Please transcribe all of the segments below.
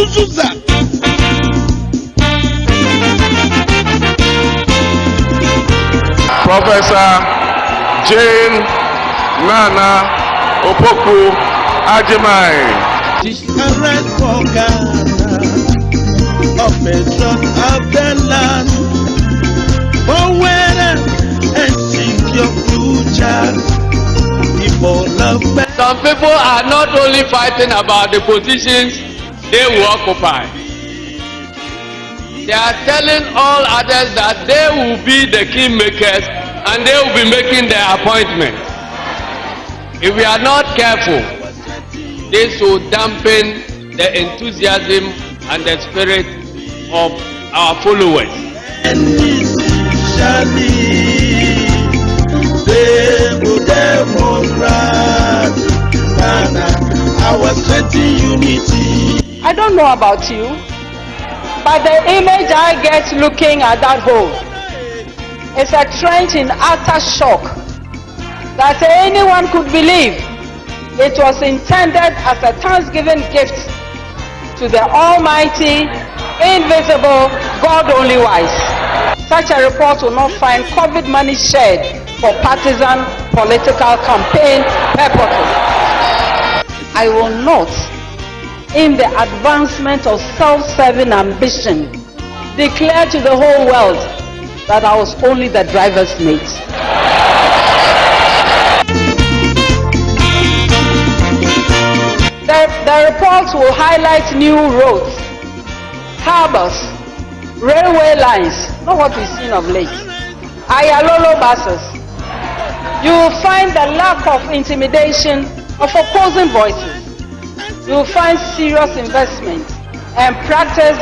Zuzuza. Professor Jane Nana Opoku Ajimai. Red for Ghana, a patron of the land, for weather and secure future. People love me. Some people are not only fighting about the positions they will occupy. They are telling all others that they will be the kingmakers and they will be making their appointment. If we are not careful, this will dampen the enthusiasm and the spirit of our followers. I don't know about you, but the image I get looking at that hole is a trench in utter shock that anyone could believe it was intended as a Thanksgiving gift to the Almighty, invisible, God only wise. Such a report will not find COVID money shared for partisan political campaign purposes. I will not, in the advancement of self-serving ambition, declare to the whole world that I was only the driver's mate. The report will highlight new roads, harbors, railway lines, not what we've seen of late, Ayalolo buses. You will find the lack of intimidation of opposing voices. You will find serious investment and practice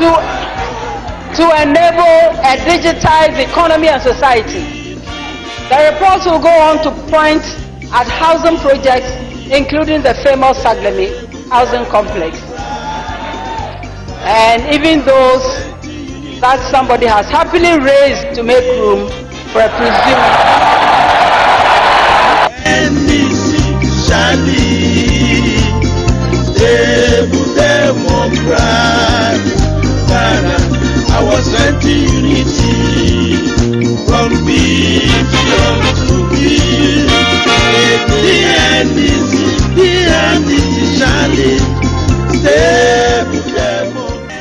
to enable a digitized economy and society. The report will go on to point at housing projects, including the famous Saglemi housing complex, and even those that somebody has happily raised to make room for a presumed. I was anti-unity from beyond to be. The end is shining.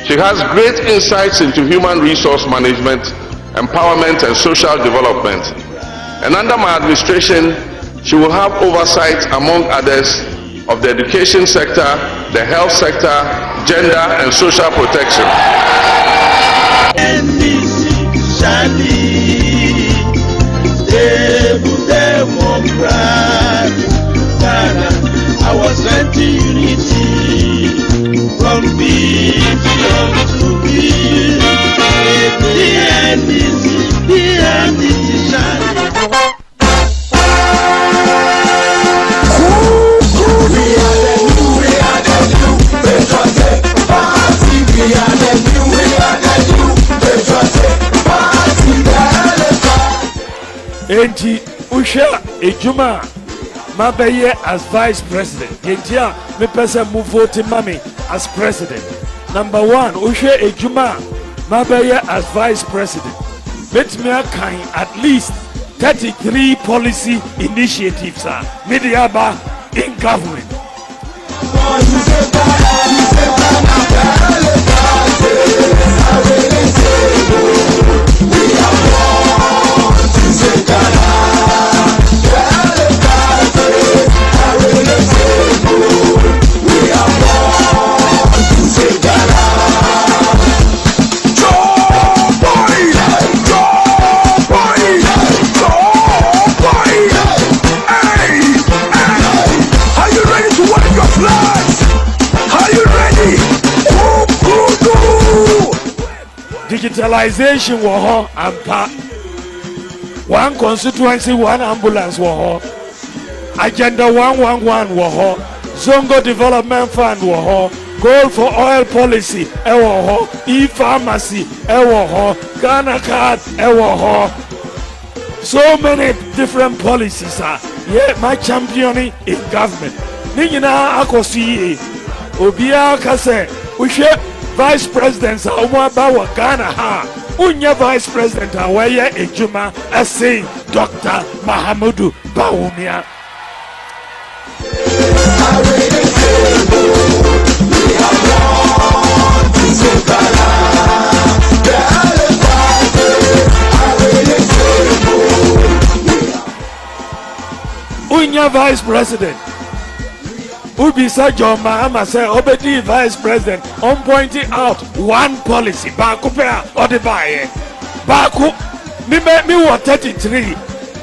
She has great insights into human resource management, empowerment and social development. And under my administration, she will have oversight, among others, of the education sector, the health sector, gender and social protection. I was anti-unity from beyond to be. The end is shining. Enti Usha Ejuma Mabeye as vice president. Yentia me pesa mu vote mami as president. Number 1, Usha Ejuma Mabeye as vice president. Let me kind at least 33 policy initiatives are Mediaba in government. Digitalization war ampa. One constituency, one ambulance war. Agenda 111 war. Zongo Development Fund war. Goal for oil policy war. E-pharmacy war. Ghana card war. So many different policies are. Yeah, my championing in government. Ningina akosi obiara ka sɛ wohwɛ vice president a wɔn aba wɔ ghana ha wonyɛ vice president a wɔyɛ adwuma ɛsen dr mahamudu bawumia. Unya vice president Ubisa John Mahama say obedi vice president on pointing out one policy baako pɛ or the buy baako me what 33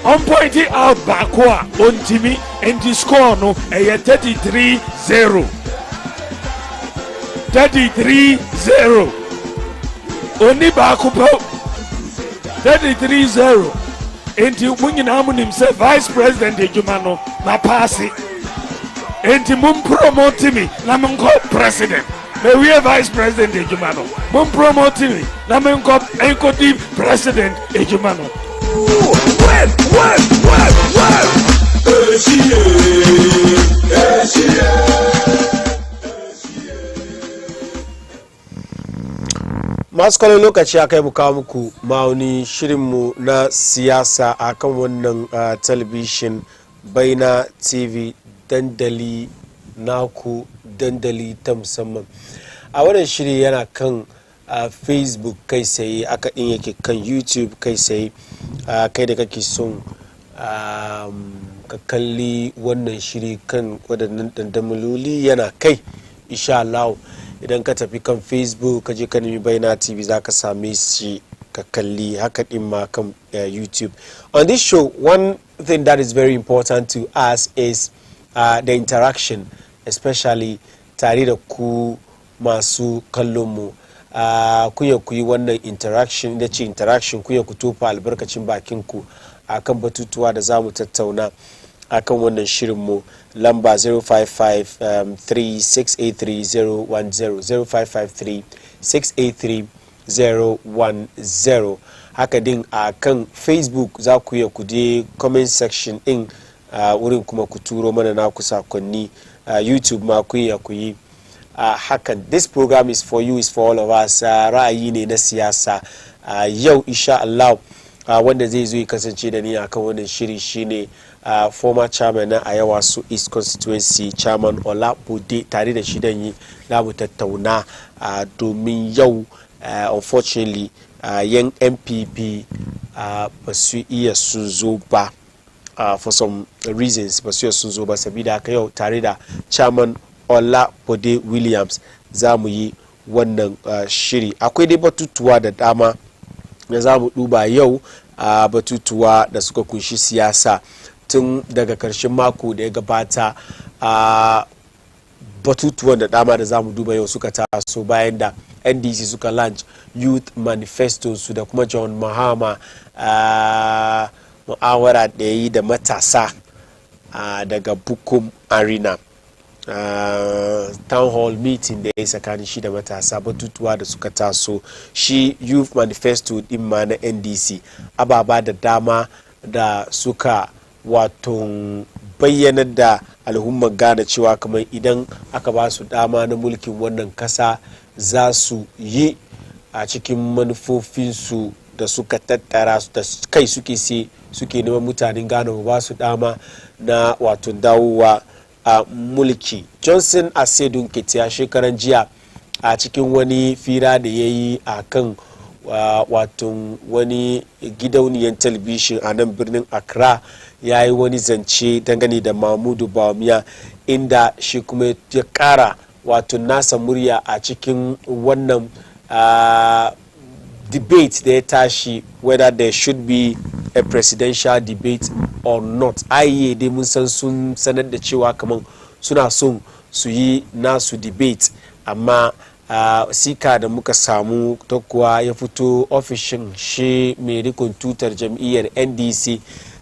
on pointing out baako a ontimi and the score no ɛyɛ 33-0 33-0 oni baako pɛ 33-0 enti mo nyinaa mo nim sɛ vice president adwuma no na paase enti mo promote me na mo nkɔ president me wie vice president adwuma no mo promote me na mo nkɔ di president adwuma no. masu kwallon lokaci aka yi muka muku ma'auni shirinmu na siyasa a kan wannan talabishin baina tv dandali naku dandali ta musamman a wannan shiri yana kan facebook kai sai aka din yake kan youtube kai sai kai da kake son ka kalli wannan shiri kan waɗannan dandamaloli yana kai insha Allah idan ka tafi kan facebook ka je ka nemi baina tv za ka same shi ka kalli haka din ma kan youtube. On this show, one thing that is very important to us is the interaction, especially tare da ku masu kallon mu. Kuya ku yi wannan interaction, da ce interaction kuya ku tofa albarkacin bakin ku akan batutuwa da zamu tattauna akan wannan shirin mu. Lamba 0553-683-010 0553-683-010. Haka din a kan facebook za ku iya kuje comment section din wurin kuma ku turo mana naku sakonni. YouTube ma ku iya ku yi hakan. This program is for you, is for all of us. Ra'ayi ne na siyasa. Yau insha Allah wanda zai zo ya kasance da ni akan wannan shiri shine former chairman na Ayawa Su East Constituency Chairman Olabode. Tare da shi dan yi za mu tattauna domin yau unfortunately yan MPP ba su iya sun zo ba for some reasons, ba su iya sun zo ba sabida haka yau tare da Chairman Olabode Williams za mu yi wannan shiri. Akwai dai batutuwa da dama da za mu duba yau batutuwa da suka kunshi siyasa tun daga karshen mako da ya gabata. Batutuwan da dama da za mu duba yau suka taso bayan da NDC suka launch youth manifesto su da kuma John Mahama mu'awara da ya yi da matasa daga Bukum Arena. Town hall meeting da ya yi tsakanin shi da matasa, batutuwa da suka taso shi youth manifesto din ma na NDC, ababa da dama da suka wato bayyanar da al'ummar Ghana cewa kamar idan aka ba su dama na mulkin wannan kasa za su yi a cikin manufofinsu da suka tattara da kai suke neman mutanen Ghana ba su dama na wato dawowa a mulki. Johnson Asedun Ketiya shekaran jiya a cikin wani fira da ya yi a kan wato wani gidauniyar talabishin a nan birnin Accra ya yi wani zance dangane da Mahmudu Bawumia inda shi kuma ya kara wato nasa murya a cikin wannan debate da ya tashi whether there should be a presidential debate or not. Aiye dai mun san sun sanar da cewa kaman suna son su yi nasu debate, amma sika da muka samu ta kuwa ya fito ofishin shi mai rikon tutar jam'iyyar NDC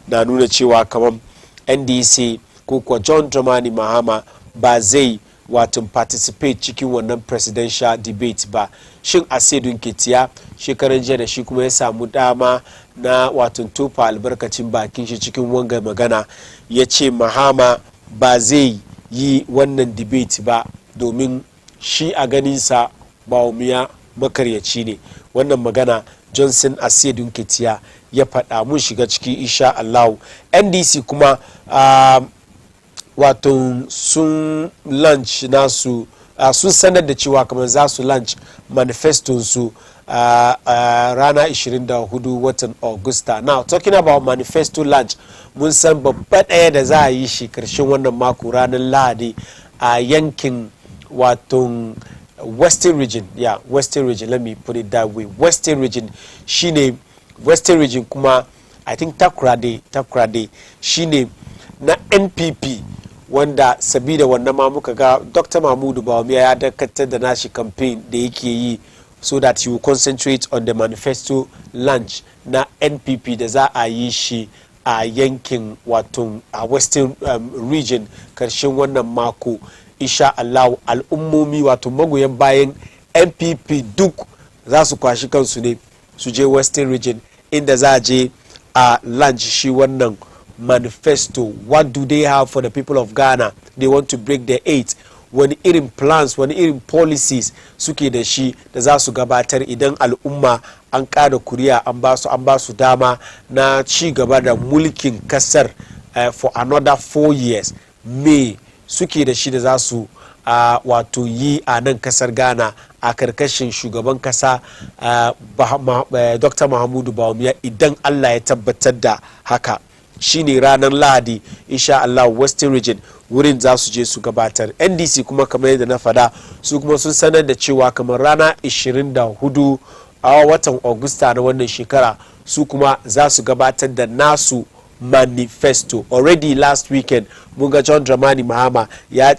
na nuna cewa kaman NDC ko kuwa John Dramani Mahama ba zai wato participate cikin wannan presidential debate ba. Shin Asedun Ketiya shekaran jiya da shi kuma ya samu dama na wato tofa albarkacin bakin shi cikin wanga magana, ya ce Mahama ba zai yi wannan debate ba domin shi a ganinsa Bawumia makaryaci ne. Wannan magana Johnson Asedun Ketiya ya faɗa. Mun shiga ciki insha Allah. NDC kuma wato sun launch nasu sun sanar da cewa kamar za su launch manifeston su rana 24 watan Augusta. Now talking about manifesto launch, mun san babba ɗaya da za a yi shi karshen wannan mako ranar Lahadi a yankin wato Western region. Yeah, Western region, let me put it that way. Western region shine Western region kuma I think Takrade shine na NPP wanda sabida wannan ma muka ga Dr. Mahmudu Bawumia ya dakatar da nashi campaign da yake yi so that he will concentrate on the manifesto launch na NPP da za a yi shi a yankin wato a Western region karshen wannan mako. Insha Allah al'ummomi wato magoyan bayan NPP duk za su kwashi kansu ne su je Western region inda za a je a launch shi wannan manifesto. What do they have for the people of Ghana? They want to break their eight. Wani irin plans, wani irin policies suke da shi da za su gabatar idan al'umma an kada kuriya an ba su dama na ci gaba da mulkin kasar for another 4 years. Me suke da shi da za su wato yi a nan kasar Ghana a karkashin shugaban kasa Dr. Mahmudu Bawumia idan Allah ya tabbatar da haka. Shine ranar Lahadi insha Allah Western region wurin za su je su gabatar. NDC kuma kamar yadda na fada su kuma sun sanar da cewa kamar rana 24 a watan Augusta na wannan shekara su kuma za su gabatar da nasu manifesto. Already last weekend mun ga John Dramani Mahama ya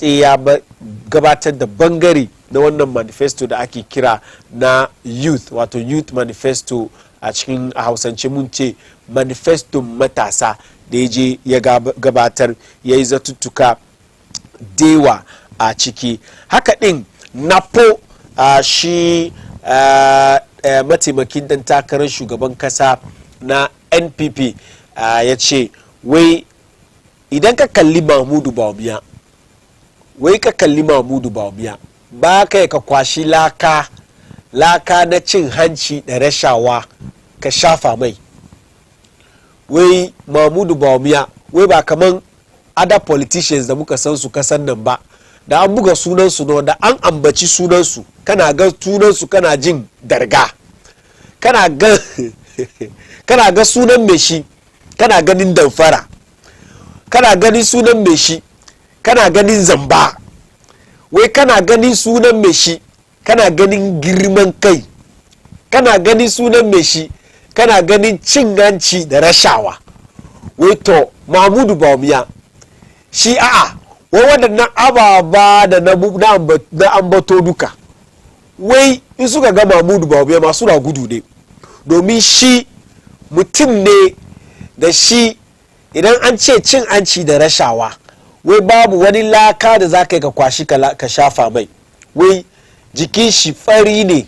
gabatar da bangare na wannan manifesto da ake kira na youth wato youth manifesto. A cikin hausance mun ce manifeston matasa da ya je ya gabatar ya yi zatuttuka dewa a ciki. Haka ɗin napo shi mataimakin dan takarar shugaban kasa na NPP ya ce wai idan ka kalli Mahmudu Bawumia ba ka kwashi laka na cin hanci da rashawa ka shafa mai. Wai Mahmudu Bawumia wai ba kaman other politicians da muka san su kasan nan ba da an buga sunansu no da an ambaci sunansu kana ga sunansu kana jin darga kana ga sunan mai shi kana ganin damfara kana ganin sunan mai shi kana ganin zamba wai kana ganin sunan mai shi kana ganin girman kai kana ganin sunan mai shi kana ganin cin hanci da rashawa. Wai to Mahmudu Bawumia shi wai waɗannan ababa da na ambato duka wai in suka ga Mahmudu Bawumia masu na gudu ne domin shi mutum ne da shi idan an ce cin hanci da rashawa wai babu wani laka da za ka yi ka kwashi ka shafa mai. Wai jikin shi fari ne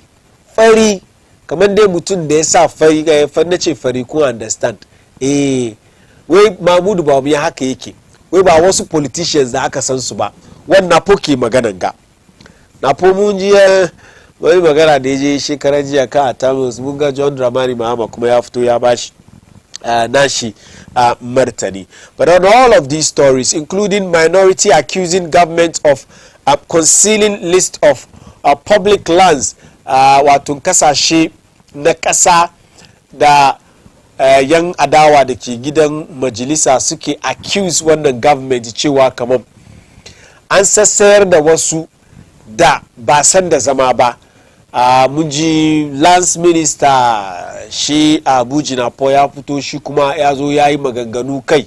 fari kamar dai mutum da ya sa fari na ce fari kun understand wai Mahmudu Bawumia haka yake. Wai ba wasu politicians da aka san su ba. Wannan poke maganan ga na mun ji wani magana da ya je shekaran jiya ka a tamus mun ga John Dramani Mahama kuma ya fito ya bashi nashi martani. But on all of these stories, including minority accusing government of concealing list of public lands wato kasashe na kasa da yan adawa da ke gidan majalisa suke accuse wannan government cewa kamar an sassayar da wasu da ba san da zama ba. Mun ji lance minister shi Abuja na po ya fito shi kuma ya zo ya yi maganganu kai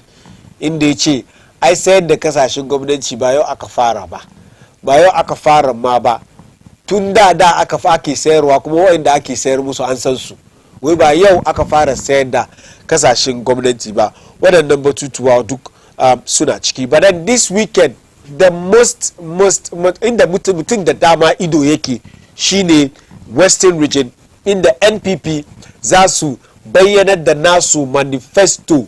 inda ya ce ai sayar da kasashen gwamnati ba yau aka fara ba tun da ake sayarwa kuma wa'inda ake sayar musu an san su. Wai ba yau aka fara sayar da kasashen gwamnati ba. Waɗannan batutuwa duk suna ciki. But then this weekend the most inda mutum da dama ido yake shine Western region inda NPP za su bayyanar da nasu manifesto.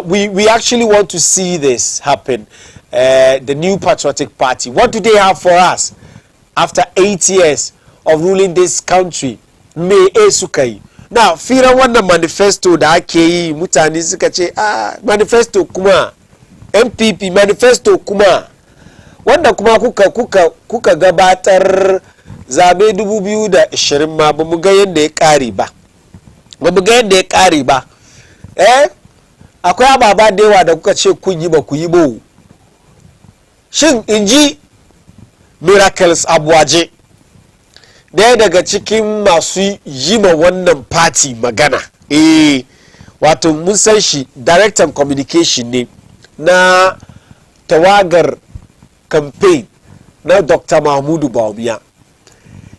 We actually want to see this happen. The New Patriotic Party, what do they have for us? after 8 years of ruling this country. Me suka yi. Now firan wannan manifesto da ake yi mutane suka ce manifesto kuma MPP manifesto kuma wanda kuma kuka gabatar zabe 2020 ma ba mu ga yadda ya kare ba. Akwai ababa da yawa da kuka ce kun yi ba ku yi ba. Shin inji Miracles Abuwaje daya daga cikin masu yi ma wannan party magana, wato mun san shi director communication ne na tawagar campaign na Dr. Mahmudu Bawumia.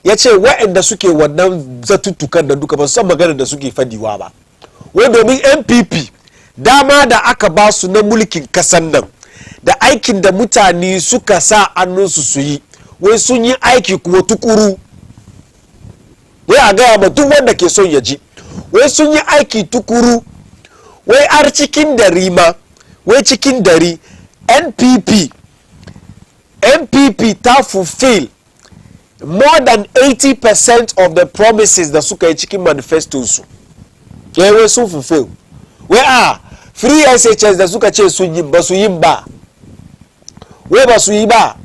Ya ce waɗanda suke wannan zatuttukan da duka ba su san magana da suke fadiwa ba. Wai domin MPP dama da aka ba su na mulkin kasan nan da aikin da mutane suka sa annunsu su yi, wai sun yi aiki kuma tukuru. Wai a gaya ma duk wanda ke son ya ji, wai sun yi aiki tukuru, wai har cikin dari ma, wai cikin dari NPP ta fulfill more than 80% of the promises da suka yi cikin manifestos su. Wai sun fulfill. Wai free SHS da suka ce sun yi ba su yin ba. Wai ba su yi ba.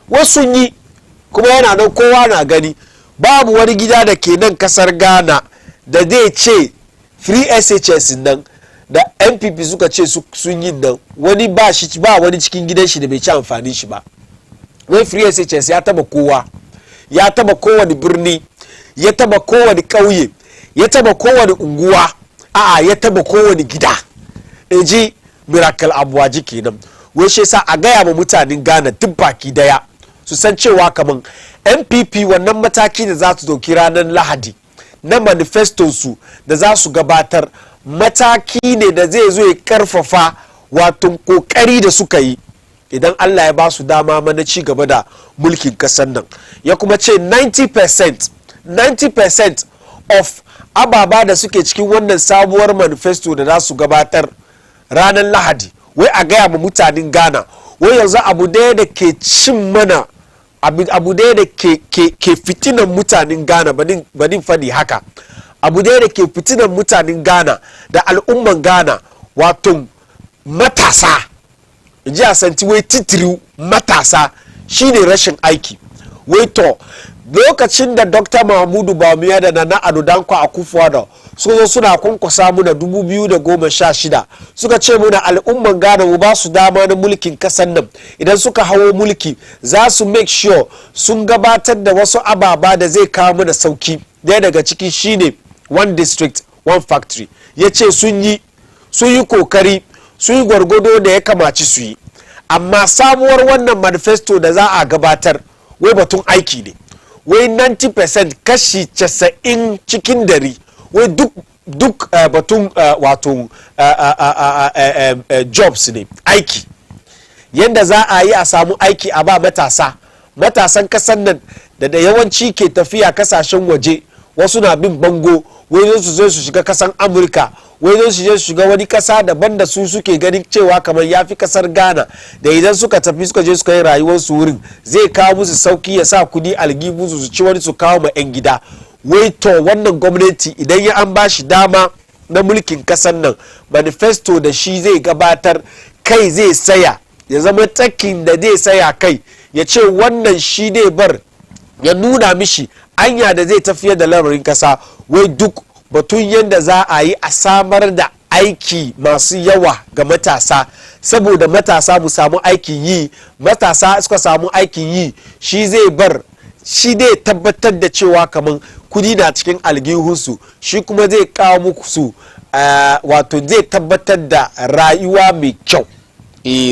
Wai sun yi kuma yana nan kowa na gani. Babu wani gida da ke nan kasar Ghana da zai ce free SHS nan da MPP suka ce sun yi nan wani ba wani cikin gidan shi da bai ci amfani shi ba. Wai free SHS ya taba kowa, ya taba kowane birni, ya taba kowane ƙauye, ya taba kowane unguwa, ya taba kowane gida. Inji Miracle Abuwaji kenan. Wai shi yasa a gaya ma mutanen Ghana duk baki daya su san cewa kaman MPP wannan mataki da za su dauki ranar Lahadi na manifeston su da za su gabatar mataki ne da zai zo ya karfafa wato kokari da suka yi idan Allah ya ba su dama mana ci gaba da mulkin kasar nan. Ya kuma ce 90% of ababa da suke cikin wannan sabuwar manifesto da za su gabatar ranar Lahadi, wai a gaya ma mutanen Ghana, wai yanzu abu daya da ke cin mana abu daya da ke fitinan mutanen Ghana, banin fadi haka, abu daya da ke fitinan mutanen Ghana da al'umman Ghana, wato matasa, ji a santi wai titiri matasa shine rashin aiki. Wai to lokacin da Dr. Mahmudu Bawumia da Nana Ado Dankwa Akufo-Addo suka zo suna kwankwasa muna 2016 suka ce muna al'umman Ghana mu ba su dama na mulkin kasan nan, idan suka hawo mulki za su make sure sun gabatar da wasu ababa da zai kawo mana sauki. Daya daga ciki shine one district one factory. Ya ce sun yi kokari, sun yi gwargwado da ya kamaci su yi, amma sabuwar wannan manifesto da za a gabatar wai batun aiki ne. Wai 90% kashi 90 cikin dari wai duk batun wato jobs ne, aiki. Yanda za a yi a samu aiki a ba matasan kasan nan da yawanci ke tafiya kasashen waje, wasu na bin bango, wai su zo su shiga kasan Amurka, wai zo su je su shiga wani kasa daban da su suke ganin cewa kamar yafi kasar Ghana, da idan suka tafi suka je suka yi rayuwar su wurin zai kawo musu sauki, ya sa kudi algibu su ci wani su kawo ma 'yan gida. Wai to wannan gwamnati idan ya an bashi dama na mulkin kasan nan, manifesto da shi zai gabatar kai zai saya, ya zama takin da zai saya kai, ya ce wannan shi ne bar ya nuna mishi anya da zai tafiye da lamarin kasa. Wai duk batun yadda za a yi a samar da aiki masu yawa ga matasa, saboda matasa mu samu aikin yi, matasa suka samu aikin yi shi zai tabbatar da cewa kaman kudi na cikin aljihunsu, shi kuma zai kawo musu wato zai tabbatar da rayuwa mai kyau.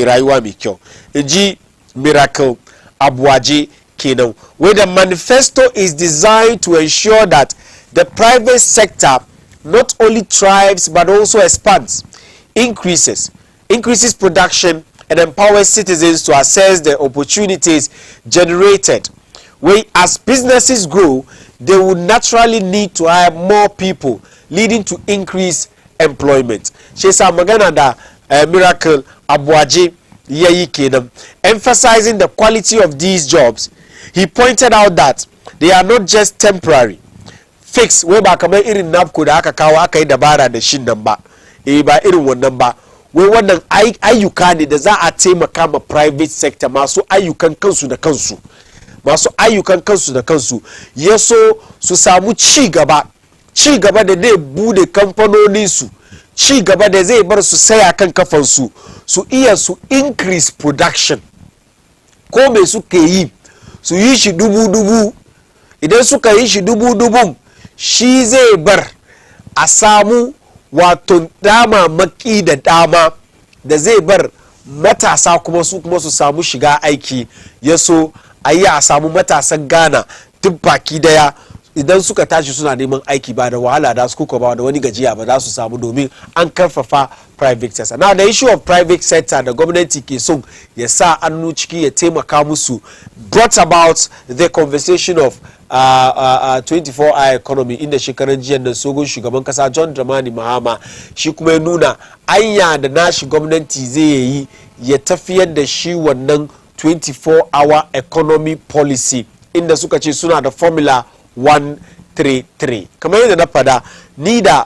Rayuwa mai kyau. Ji Miracle Abuwaje kenan. Where the manifesto is designed to ensure that the private sector not only thrives but also expands, increases production and empowers citizens to access the opportunities generated. Where as businesses grow, they will naturally need to hire more people, leading to increased employment. Shi yasa magana da Miracle Abuwaje yayi kenan, emphasizing the quality of these jobs. He pointed out that they are not just temporary fix wai ba kamar irin napco da aka kawo aka yi dabara da shin nan ba ba irin wannan ba wai wannan ayyuka ne da za a taimaka ma private sector masu ayyukan kansu da kansu ya so su samu ci gaba da zai bude kamfanoni su ci gaba da zai bar su saya kan kafansu su iya su increase production ko me suke yi su yi shi dubu idan suka yi shi dubu shi zai bar a samu wato maki da dama da zai bar matasa kuma su samu shiga aiki ya so a samu matasan Ghana duk baki daya idan suka tashi suna neman aiki ba da wahala da su kuka ba da wani gajiya ba za su samu domin an karfafa private sector. Now the issue of private sector da gwamnati ke son ya sa annu ciki ya taimaka musu brought about the conversation of 24-hour economy inda shekaran jiya da sogon shugaban kasa John Dramani Mahama shi kuma ya nuna anya da nashi gwamnati zai yi ya tafiyar da shi wannan 24-hour economy policy inda suka ce suna da formula 133 kamar yadda na fada ni da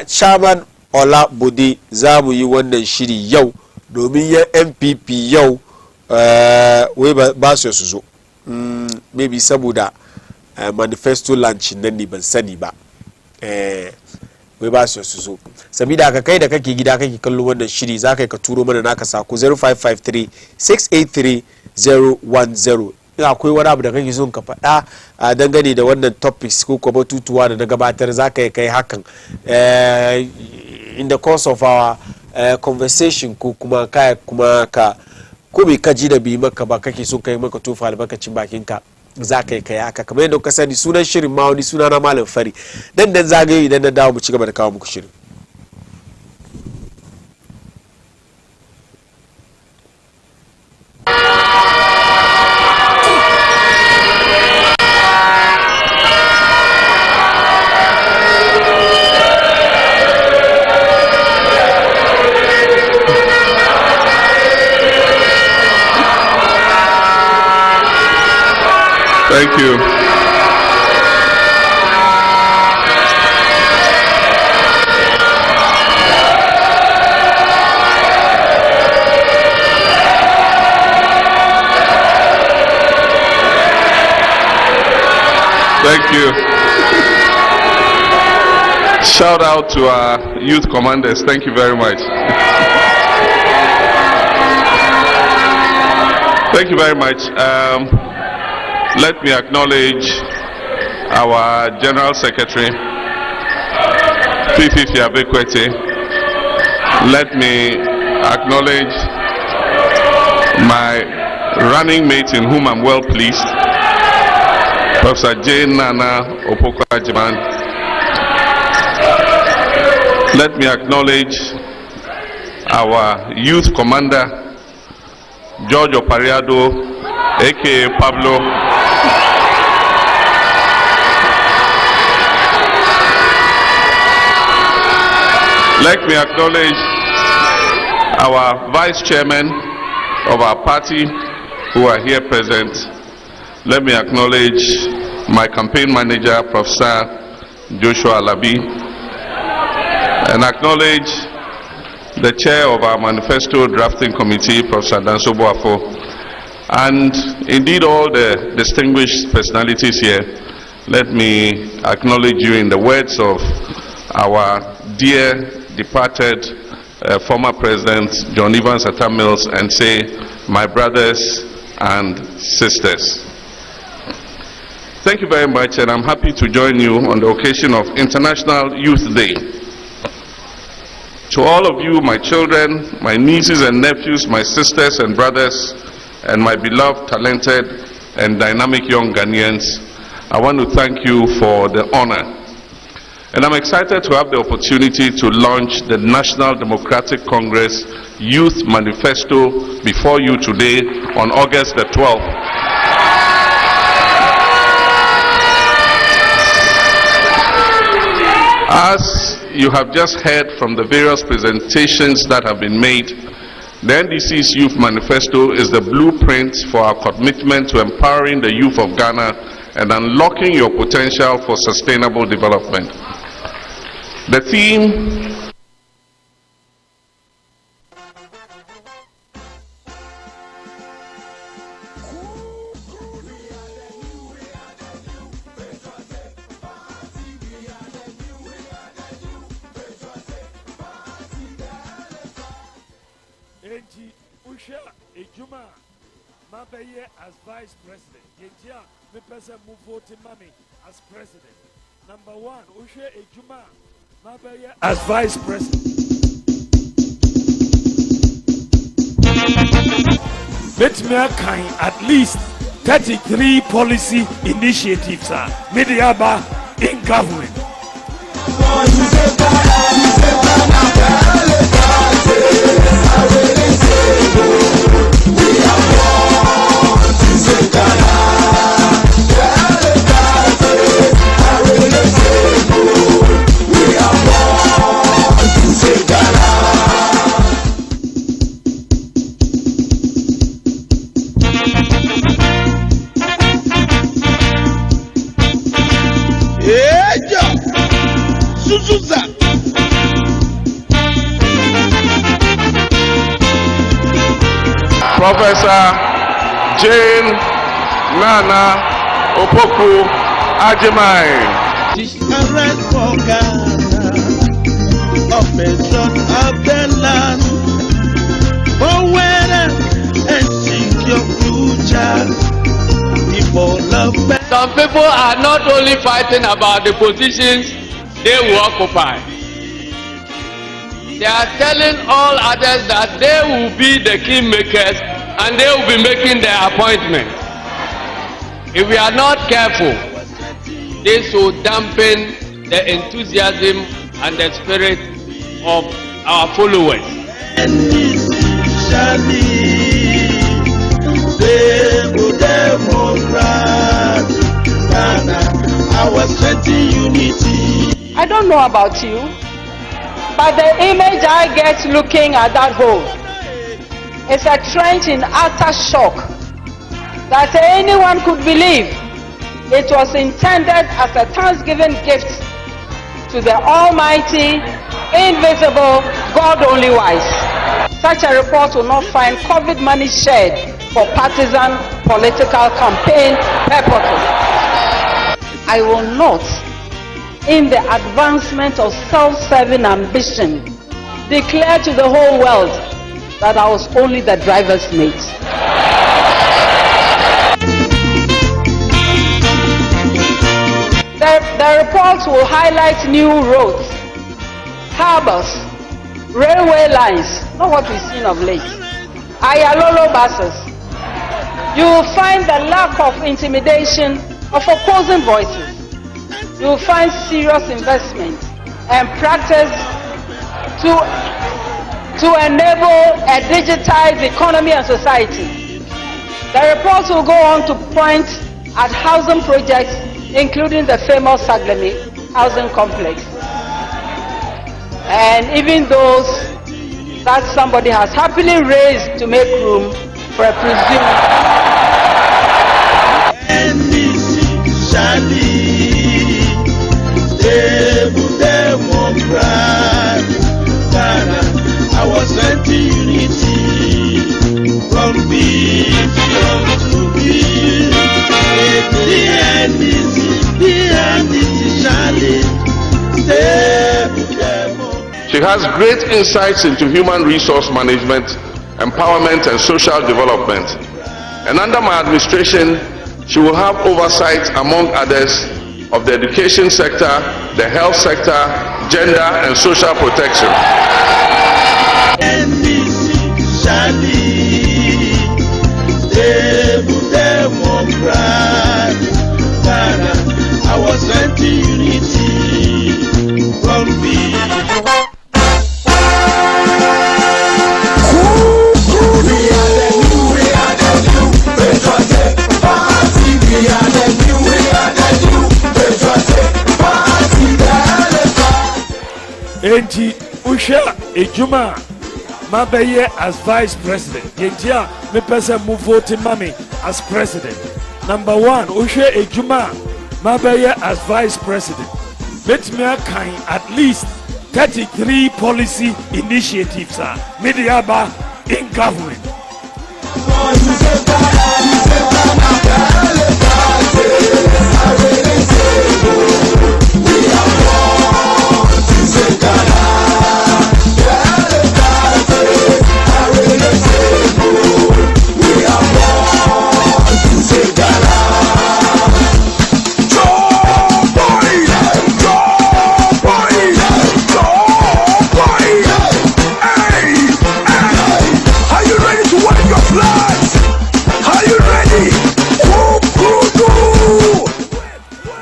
chairman Ola Bode za mu yi wannan shiri yau domin ya MPP yau wai ba su zo maybe saboda manifesto launch nan ne ban sani ba wai ba su zo sabida ka kai da kake gida kake kallon wannan shiri za ka turo mana naka sako 0553 683 010 akwai wani abu da kake son ka faɗa dangane da wannan topics ko kuma batutuwa da na gabatar za ka kai hakan in the course of our conversation ko kuma ka ko bai kaji da bi maka ba kake son kai maka tofa albarkacin bakinka za ka kai haka kamar yadda ka sani sunan shirin ma wani suna na Malam Fari dan zagaye idan na dawo mu ci gaba da kawo muku shirin. Thank you. Thank you. Shout out to our youth commanders. Thank you very much. Thank you very much. Let me acknowledge our General Secretary, P50 Abekwete. Let me acknowledge my running mate in whom I'm well pleased, Professor Jane Nana Opoku-Ajiman. Let me acknowledge our youth commander, George Opariado, aka Pablo. Let me acknowledge our vice chairman of our party who are here present. Let me acknowledge my campaign manager, Professor Joshua Alabi, and acknowledge the chair of our manifesto drafting committee, Professor Danso Boafo, and indeed all the distinguished personalities here. Let me acknowledge you in the words of our dear departed former President John Evans Atta Mills and say, my brothers and sisters. Thank you very much, and I'm happy to join you on the occasion of International Youth Day. To all of you, my children, my nieces and nephews, my sisters and brothers, and my beloved, talented, and dynamic young Ghanaians, I want to thank you for the honor. And I'm excited to have the opportunity to launch the National Democratic Congress Youth Manifesto before you today on August the 12th. As you have just heard from the various presentations that have been made, The NDC's Youth Manifesto is the blueprint for our commitment to empowering the youth of Ghana and unlocking your potential for sustainable development. The theme Enti Usha Ejuma Mabeye as vice president. Yentia me pesa mu vote mami as president. Number 1 Usha Ejuma Mabeye as vice president. Let me kind at least 33 policy initiatives are Mediaba in government. Professor Jane Nana Opoku Ajimai. Arrest for Ghana, operation of the land, for weather and secure future. People love better. Some people are not only fighting about the positions they will occupy. They are telling all others that they will be the kingmakers and they will be making their appointment. If we are not careful, this will dampen the enthusiasm and the spirit of our followers. I don't know about you, but the image I get looking at that hole is a trench in utter shock that anyone could believe it was intended as a Thanksgiving gift to the Almighty, invisible, God only wise. Such a report will not find COVID money shared for partisan political campaign purposes. I will not, in the advancement of self-serving ambition, declare to the whole world that I was only the driver's mate. The report will highlight new roads, harbors, railway lines, not what we've seen of late, Ayalolo buses. You will find the lack of intimidation of opposing voices. You will find serious investment and practice to enable a digitized economy and society. The report will go on to point at housing projects, including the famous Saglemi housing complex, and even those that somebody has happily raised to make room for a presumed. I was sent to unity from vision to vision. She has great insights into human resource management, empowerment and social development. And under my administration, she will have oversight, among others, of the education sector, the health sector, gender and social protection. I was sent to unity from Enti Usha Ejuma mabɛyɛ as vice president yɛnti a mepɛ sɛ mo vote ma me as president. Number 1 wohwɛ edwuma a mabɛyɛ as vice president metumi akan at least 33 policy initiatives a mede aba in government.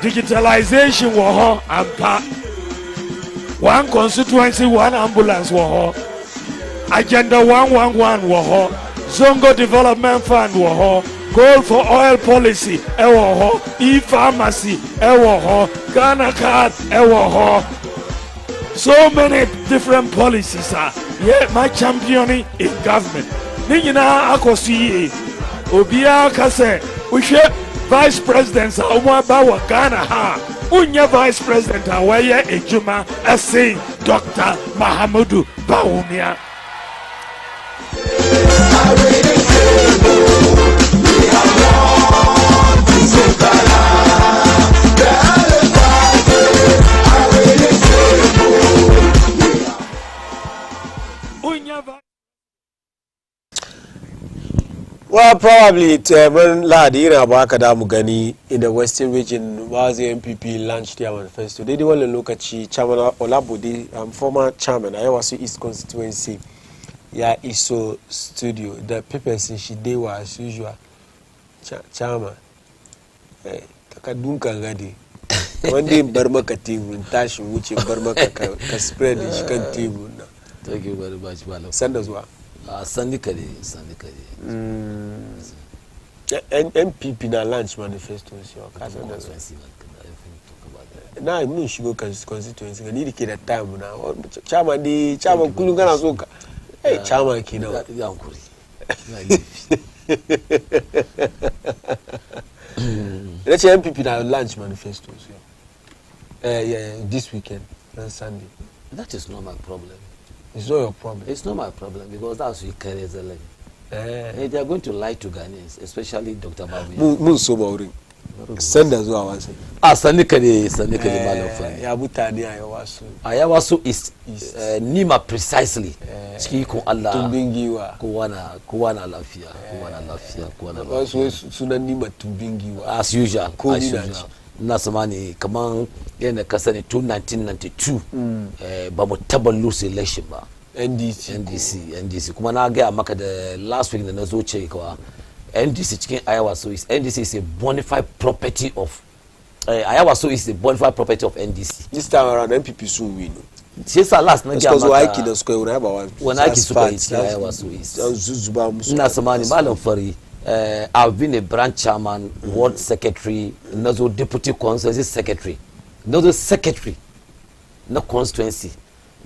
Digitalization wɔ hɔ ampa. One constituency, one ambulance wɔ hɔ. Agenda 111 wɔ hɔ. Zongo Development Fund wɔ hɔ. Gold for oil policy ɛwɔ hɔ. E-pharmacy ɛwɔ hɔ. Ghana card ɛwɔ hɔ. So many different policies are my championing in government. Ne nyinaa akɔ so yie. Obiara ka sɛ wohwɛ vice president a wɔn aba wɔ Ghana ha. Unya vice president a wɔyɛ edwuma ɛsen Dr. Mahamudu Bawumia. Well, probably when Ladi Abakada Mugani in the Western region was the MPP launched their manifesto. They didn't want to look at Chairman Olabode, former chairman, I was East Constituency, ISO studio. The papers in Shidewa as usual. Chairman, Takadunka Gadi. One day Burma Katibu, Tash, which in Burma can spread the chicken table. Thank you very much, Malo. Send us what? Sandikari. MPP na launch manifesto now I'm not sure constituency. I need to get a time now. Chairman Kulungana Soka. Hey, Chairman Kino. Let's say MPP na launch manifestos. Yeah, this weekend on Sunday. That is not my problem. It's not your problem. It's not my problem because that's what carry the leg. They are going to lie to Ghanaians, especially Dr. Babu. So boring. Send us what I was saying. Sandikari Malofani. Yabutani Ayawasu is Nima precisely. Chiko Allah. Tumbingiwa. Kuwana lafia. Also, Sunanima Tumbingiwa. As usual. Nasamani, come on, in the Kasani 1992, Bamotaba lose election. NDC. Kumanaga Maka the last week in the Nazo Chekwa. NDC chicken Iowa so is NDC is a bona fide property of Iowa so is a bona fide property of NDC. This time around MPP soon win. Since last night, because I kid the square when I kid Iowa so is Nasamani Malofari. I've been a branch chairman, ward secretary, Nazo deputy constituency secretary, Nazo secretary, no constituency,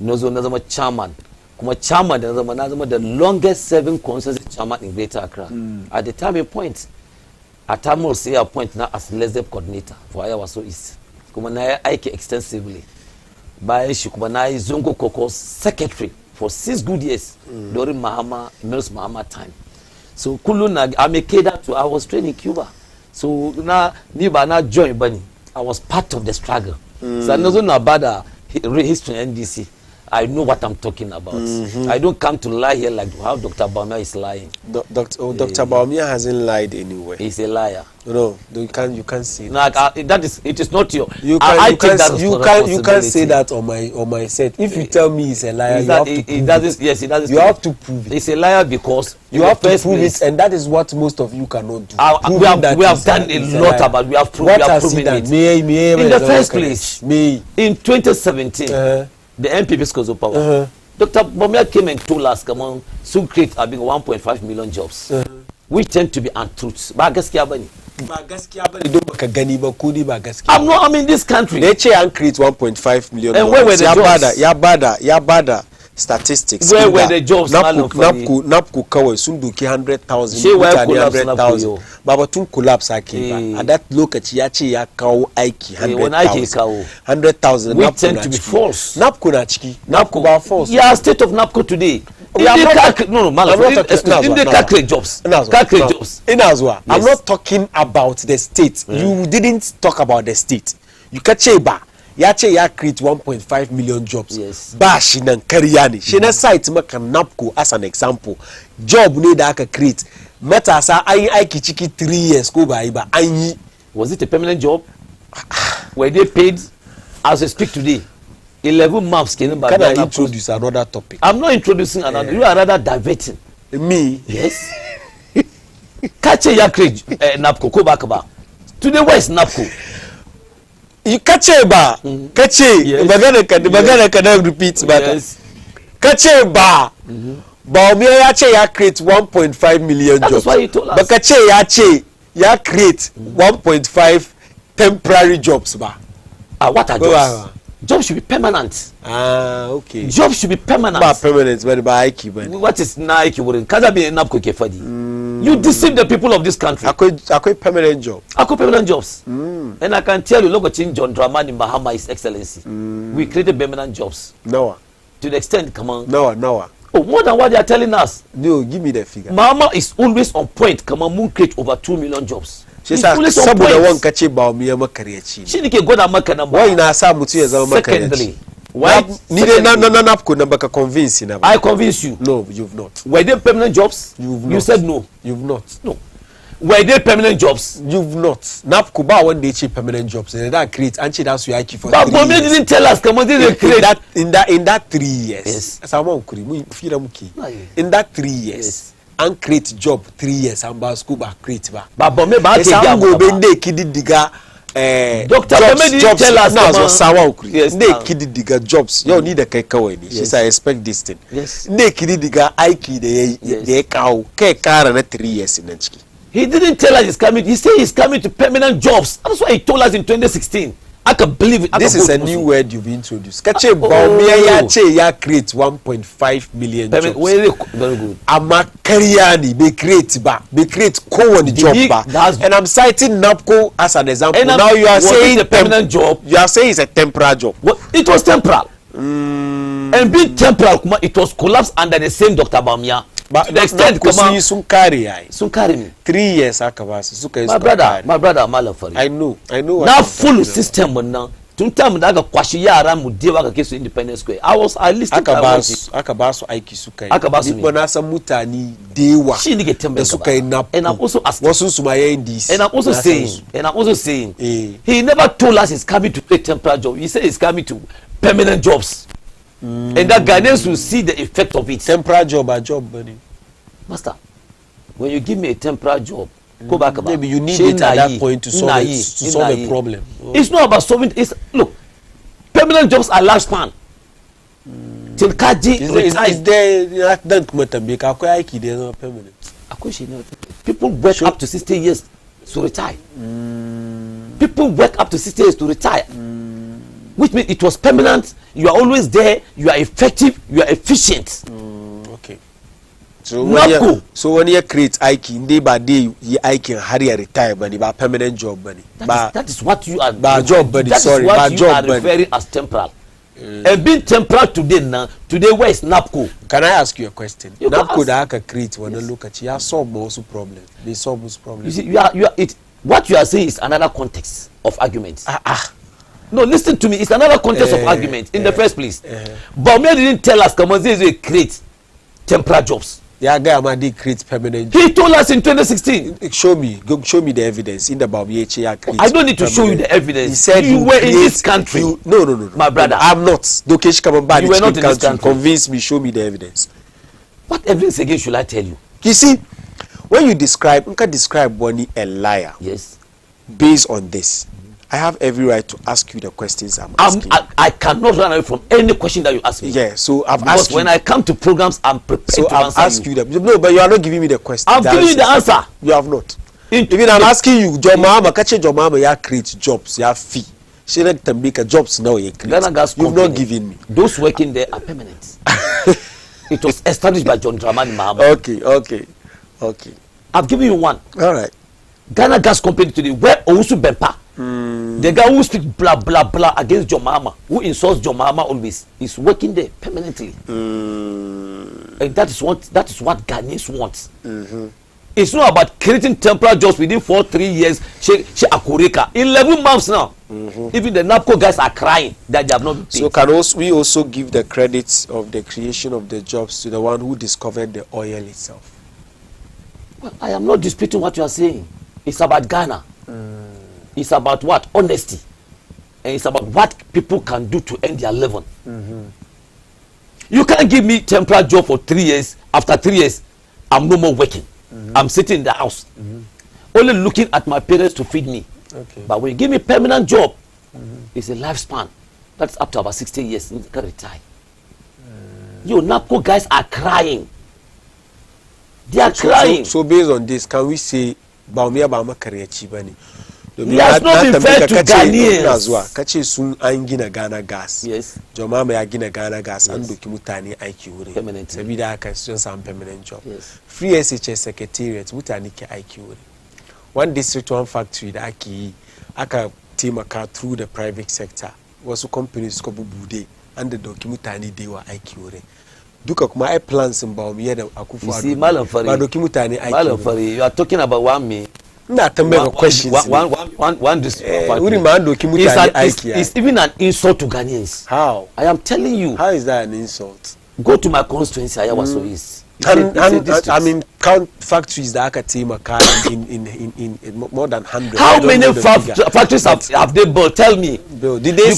Nazo chairman, Kuma chairman, the longest serving constituency chairman in Greater Accra. At the time a point, at time will say a point now as leadership coordinator for Ayawaso East. Kuma na Ike extensively. By Shukuma Zongo Koko's secretary for 6 good years during Mills Mahama time. So Kuluna, I'm a cater to. I was trained in Cuba. So now Niba now joined Bunny. I was part of the struggle. So I know about history NDC. I know what I'm talking about. I don't come to lie here like how Dr. Baumia is lying. Dr. Baumia hasn't lied anywhere. He's a liar. No, you can't say no, that is it is not your. You can't say that on my set. If you tell me he's a liar, you have to prove it. Yes, he doesn't. You have to prove it. He's a liar because you have to prove it, and that is what most of you cannot do. We have done a lot about. We have proven it. In the first place, in 2017, the MPP scores of power. Dr. Baumia came and told us, come on, so create 1.5 million jobs, which tend to be untruths. I'm not. I'm in this country. They create 1.5 million. And where were the jobs? Yabada. statistics. Where were the jobs? Napco kawai sun doki 100,000 mutane 100,000 babatun collapse ake ba a that lokaci ya ce ya kawo aiki 100,000 we tend to be false. Napco na ciki. Napco ba false. Yeah, state of Napco today. In the calculate jobs. Ina zuwa. I'm not talking about the state. You didn't talk about the state. You kace ba ya ce ya create 1.5 million jobs. Yes. Ba shi nan kariya ne. Shi na site maka Napco as an example. Job ne da aka create. Matasa an yi aiki ciki 3 years ko ba yi ba an yi. Was it a permanent job? Were they paid as we speak today? 11 months. Can I introduce another topic? I'm not introducing another. You are rather diverting. Me? Yes. Kache ya create Napco ko ba ka ba. Today where is Napco? You kache ba, kache, magana ka na repeat ba. Yes. Kache ba, ba omi ya ce ya create 1.5 million jobs. That's why you told us. Ba kache ya ce ya create 1.5 temporary jobs ba. What are jobs? Jobs should be permanent. Okay. Jobs should be permanent. Ba permanent, but ba aiki ba. What is Nike? Kaza be Napco ke fadi. You deceive the people of this country. Akwai permanent job. Akwai permanent jobs. And I can tell you, look at John Dramani Mahama, His Excellency. We created permanent jobs. Noah. To the extent, come on. Noah. Oh, more than what they are telling us. No, give me the figure. Mahama is always on point. Come on, Moon create over 2 million jobs. She said, saboda wan kace ba mu ya makaryaci. Shi nake gwada maka nan ba. Wai na sa mutu ya zama makaryaci. Secondly, why? Ni dai na Napco na baka convince na ba. I convince you. No, you've not. Were they permanent jobs? You said no. You've not. No. Were they permanent jobs? You've not. Napco ba wanda ya ce permanent jobs. And that create an ce da su yaki for 3 years. But Gombe didn't tell us come on they create in that 3 years. Yes. Sama kuri mu fira muke. In that 3 years. Yes. And create job 3 years and ba school ba create ba. But Gombe ba take ya Gombe nde kididiga Dr. Gombe didn't tell us na sawa ukuri. Nde kididiga jobs. Yo ni da kai kawai ne. Shi sa I expect this thing. Yes. Nde kididiga aiki da ya kawo kai kara na 3 years nan ciki. He didn't tell us he's coming. He said he's coming to permanent jobs. That's why he told us in 2016. I can believe it. This is a new word you've introduced. Kache Baumia ya che ya create 1.5 million jobs. Very good. Ama Kariani be create kowane job ba. And I'm citing Napco as an example. And now you are saying a permanent job. You are saying it's a temporary job. Well, it was temporal. And being temporal, it was collapsed under the same Dr. Baumia. But the extent Napco sun carry me. 3 years akabasi suka yi. My brother Malafari. I know. Now full system now. Tuntam da aka kwashi yara mu dewa ka kesu Independence Square. I listened to aka ba su aiki suka yi. Aka ba su. Ni na san mutane dewa. Shi ne ke tambaya suka yi Napco. And I'm also asking. Wasu su ma yayin DC. And I'm also saying. He never told us he's coming to play temporary job. He said he's coming to permanent jobs. And that Ghanaians will see the effect of it. Temporary job a job, buddy. Master, when you give me a temporary job, go back about. Maybe you need it at that point to solve a problem. It's not about solving. Look, permanent jobs are large span. Till Kaji is there that Motambika aiki there no permanent. People work up to 60 years to retire. People work up to 60 years to retire. Which means it was permanent. You are always there. You are effective. You are efficient. Okay. So when you create aiki, they ba day you aiki har ya retire bani ba permanent job bani. That is what you are. Ba job bani. Sorry, ba job bani. Referring as temporal. And being temporal today now. Today where is Napco? Can I ask you a question? Napco da aka create when you look at you solve most problems. They solve most problems. You see, what you are saying is another context of argument. No, listen to me. It's another context of argument in the first place. But me didn't tell us come on they create temporary jobs. Yeah, guy they create permanent jobs. He told us in 2016. Show me the evidence in the Baumia. I don't need to show you the evidence. He said you were in this country. No. My brother. I'm not. Dokesh Kabamba. You were not in this country. Convince me. Show me the evidence. What evidence again should I tell you? You see, when you describe Bonnie a liar. Yes. Based on this. I have every right to ask you the questions I'm asking. I cannot run away from any question that you ask me. Yeah, so I've because asked you. When I come to programs, I'm prepared to answer ask you. No, but you are not giving me the question. I'm giving you the answer. You have not. Even I'm asking you, Jomama, catch Jomama, ya create jobs, ya fee. She let them make jobs now. You've not given me. Those working there are permanent. It was established by John Dramani Mahama. Okay. I've given you one. All right. Ghana Gas Company today, where Owusu Bempa, the guy who speaks blah blah blah against John Mahama, who insults John Mahama always, is working there permanently. And that is what Ghanaians want. It's not about creating temporary jobs within 3 years. She Akureka 11 months now. Even the NAPCO guys are crying that they have not been paid. So can we also give the credits of the creation of the jobs to the one who discovered the oil itself? Well, I am not disputing what you are saying. It's about Ghana. It's about what? Honesty. And it's about what people can do to end their living. You can't give me temporary job for 3 years. After 3 years, I'm no more working. I'm sitting in the house, only looking at my parents to feed me. But when you give me permanent job, it's a lifespan. That's up to about 60 years. You can retire. You NAPCO guys are crying. They are crying. So based on this, can we say Baumia Bama career chibani? He has not been fair to Ghanaians. Kache sun angina Ghana gas. Yes. Jomama agina Ghana gas and dokimutani IQ. Permanent. Sabida can some permanent job. Yes. Free SHS secretariat mutani ke IQ. One district, one factory that aka team aka through the private sector. Was companies ko bude and the dokimutani they were IQ. Duka kuma plans in Baumia da akufu. You see, Malam dokimutani IQ. Malam Fari, you are talking about 1 million. Not a major question. One district. It's even an insult to Ghanaians. How? I am telling you. How is that an insult? Go to my constituency, Ayawaso East. I mean, count factories that aka team in more than 100. How many factories have they built? Tell me. Did they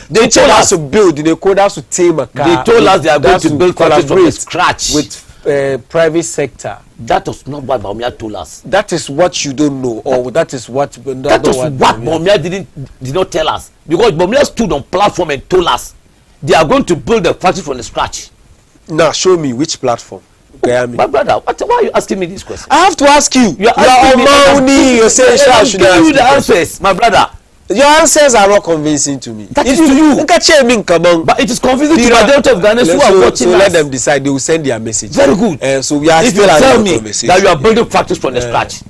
they told us to build? Did they call us to team a car? They told us they are going to build factories from scratch with private sector. That was not what Baumia told us. That is what you don't know, or that is what Baumia did not tell us, because Baumia stood on platform and told us they are going to build the factory from the scratch. Now show me which platform. My brother, why are you asking me this question? I have to ask you. You are asking me. You're saying I should give you the answers, my brother. Your answers are not convincing to me. That is to you. But it is convincing to the majority of Ghanaians who are watching us. So let them decide. They will send their message. Very good. So we are if still you tell me that you are building factories from the scratch,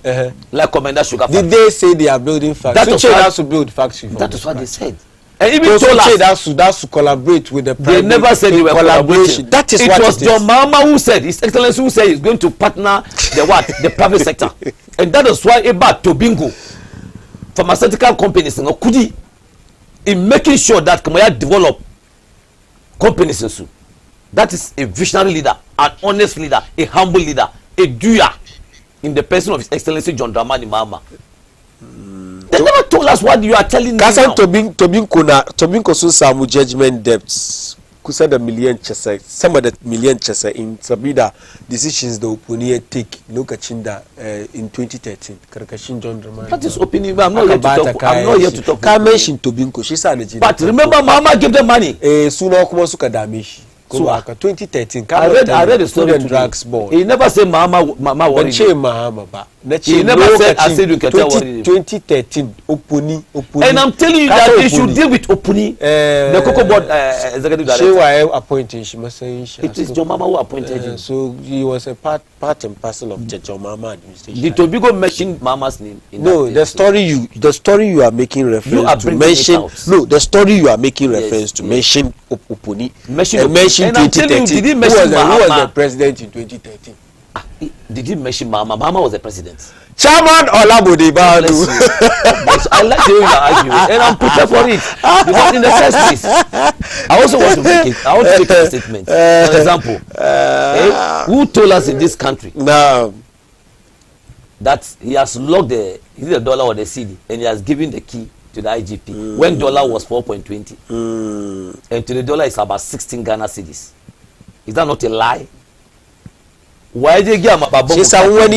like Commander Sugar Factory. Did they say they are building factories? That has to build factory. That is what they said. And even told us that's to collaborate with the private. They never said they were collaborating. That is it what was John Mahama who said, His Excellency who said he's going to partner the private sector. And that is why Eba Tobingo, pharmaceutical companies in Okudi, in making sure that Kamaya develop companies in Su. That is a visionary leader, an honest leader, a humble leader, a doer in the person of His Excellency John Dramani Mahama. They never told us what you are telling me now. Tobinko so some judgment debts. Kusa the million chesa, some of the million chesa in Sabida decisions the opinion take. Look at Chinda in 2013. Karakashin John Dramani. That is opinion. I'm not here to talk. Can't mention Tobinko. She said, but remember, Mahama gave them money. Sooner Kumasuka Damish. So 2013. I read the story to drugs board. He never said Mahama worried him. He never said I said you can tell worried him. 2013 Opuni. And I'm telling you that they should deal with Opuni. The Cocoa Board executive director. She was appointed. She must say it is John Mahama who appointed him. So he was a part and parcel of the John Mahama administration. Did Tobigo mention Mahama's name? No, the story you are making reference to mention. No, the story you are making reference to mention Opuni. Mention 2013. Who was the president in 2013? Did he mention Mahama? Mahama was the president. Chairman Olabode Badu. I like the way you are arguing, and I'm prepared for it. Because in the first place, I also want to make it. I want to make a statement. For example, who told us in this country that he has locked the dollar or the CD, and he has given the key to the IGP when dollar was 4.20, and to the dollar is about 16 Ghana cedis. Is that not a lie? Why they give about she said one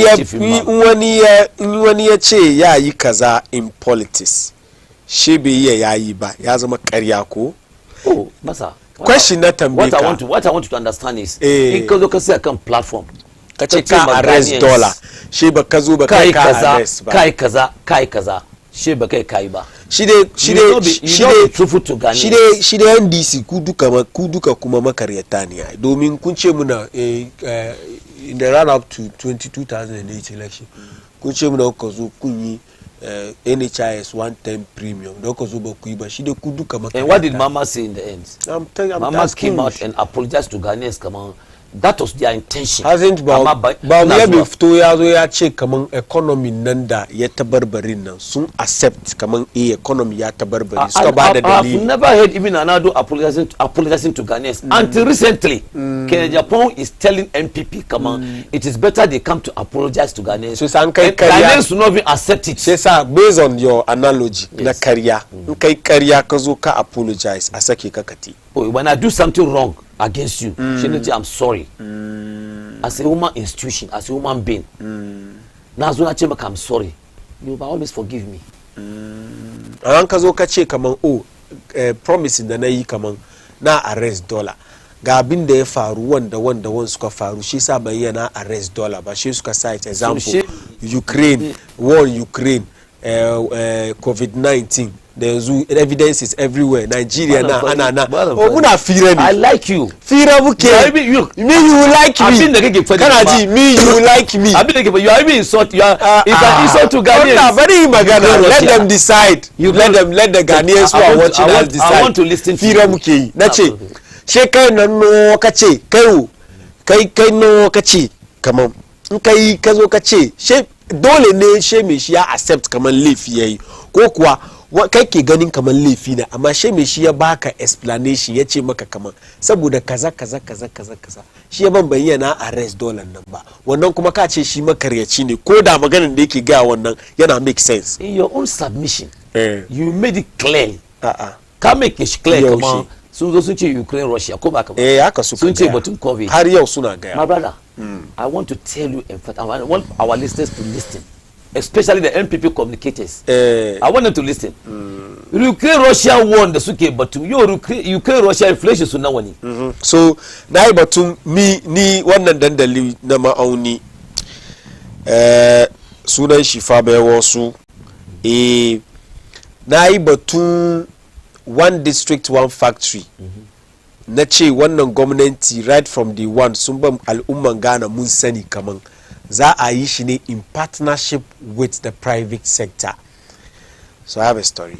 year che ya yi kaza in politics. She be ya yi ba ya zama ƙarya ko. Oh, masa. Question na tambika. What I want you to understand is because you can see a platform. Kace ka arrest dollar. She ba kazo ba kai ka arrest ba. Kai kaza. she be kai ba she dey truthful to Ghana she dey NDC kuduka kuma makaryata ne domin kun ce muna in the run up to 2008 election kun ce muna ko zo kun yi NHIS 110 premium da ko zo ba ku yi ba shi dey kuduka makaryata. And what did Mama say in the end? Mama came out and apologized to Ghanaians. Come on. That was their intention. Hasn't ba ya bi fito ya zo ya ce kaman economy nan da ya tabarbarin nan sun accept kaman economy ya tabarbari suka ba da dalili. I've never heard even Anado apologizing to Ghanaians until recently. Kenya Japan is telling MPP kaman it is better they come to apologize to Ghanaians. So san kai Ghanaians will not even accept it. Sai sa based on your analogy na kariya in kai kariya ka zo ka apologize a sake ka kati. Oh, when I do something wrong against you, I'm sorry. As a human institution, as a human being. Now, I'm sorry. You will always forgive me. An ka zo ka ce kaman promising da na yi kaman na arrest dollar. Ga abin da ya faru wanda suka faru shi sa ban yana arrest dollar ba shi suka cite example Ukraine, war in Ukraine, COVID-19. The evidence is everywhere. Nigeria na muna fira ne. I like you. Fira muke. You like me. Kana ji me you like me. You are even insult. You are an insult to Ghanaians. Very magana. Let them decide. Let the Ghanaians who are watching us decide. I want to listen to fira muke yi. Nace she kai nan no kace kai no kace kaman in kai ka zo kace she dole ne she me shi ya accept kaman laifi yayi ko kuwa kai ke ganin kaman laifi ne amma she me shi ya baka explanation ya ce maka kaman saboda kaza shi ya ban bayyana arrest dollar nan ba wannan kuma ka ce shi makaryaci ne ko da maganar da yake ga wannan yana make sense in your own submission you made it clear ka make it clear kaman sun zo sun ce Ukraine Russia ko ba ka ba haka sun ce batun COVID har yau suna gaya my brother I want to tell you in fact I want our listeners to listen especially the MPP communicators I want them to listen Ukraine Russia won da suke batun Ukraine Russia inflation sun nawa ne so na yi batun ni wannan dandali na ma'auni sunan shi fa bai wasu na yi batun one district one factory na ce wannan gwamnati right from the one sun ban al'umman Ghana mun sani kaman za a yi shi ne in partnership with the private sector. So I have a story.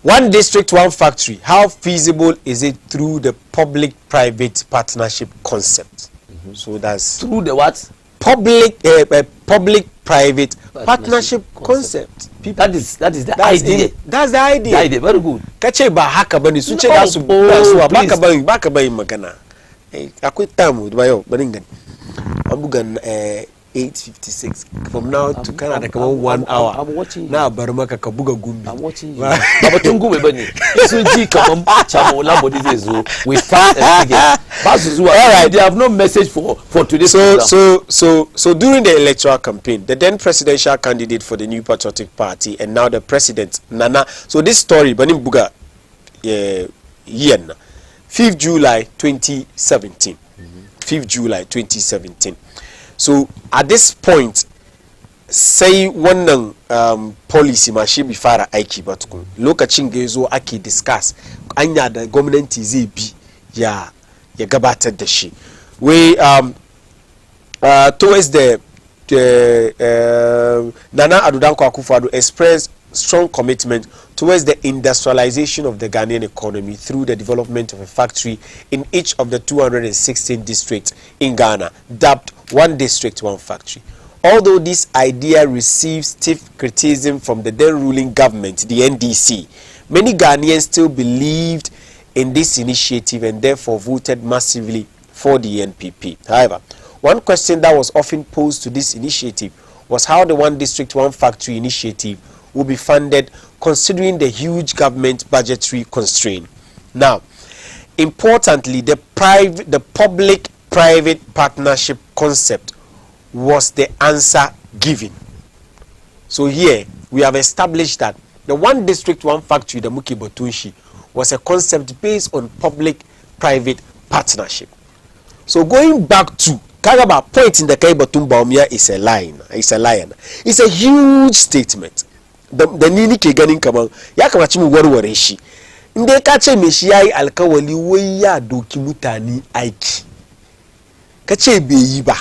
One district one factory, how feasible is it through the public private partnership concept? So that's through the what? Public private partnership concept. That is the idea. That's the idea. The idea, very good. Kace ba haka bane sun ce da su baka bari magana. Akwai tamu da yau bari ngani. Abugan 8:56 from now to Canada kaman 1 hour. I'm watching. Na bar maka ka buga gumbi. I'm watching you. Baba tun gumbi bane. Sun ji kaman chamo labodi zai zo with fast and again. All right, they have no message for today's program. So during the electoral campaign, the then presidential candidate for the New Patriotic Party and now the president Nana. So this story Banim Buga yen 5th July 2017. 5th July 2017. So at this point sai wannan policy ma shi bi fara aiki ba tukun lokacin ga yazo ake discuss anya da gwamnati zai bi ya gabatar da shi we towards the Nana Addo Dankwa Akufo-Addo expressed strong commitment towards the industrialization of the Ghanaian economy through the development of a factory in each of the 216 districts in Ghana, dubbed One District, One Factory. Although this idea received stiff criticism from the then ruling government, the NDC, many Ghanaians still believed in this initiative and therefore voted massively for the NPP. However, one question that was often posed to this initiative was how the One District, One Factory initiative will be funded considering the huge government budgetary constraint. Now, importantly, the public-private partnership concept was the answer given. So here, we have established that the One District, One Factory, the Muki Botunshi, was a concept based on public-private partnership. So going back to Karaba point in the Kaibatumba Omia is a line. It's a huge statement. da ni nike ganin kaman ya kamaci mu warware shi inda ka ce me shi yayi alkawali wai ya doki mutane aiki ka ce bai yi ba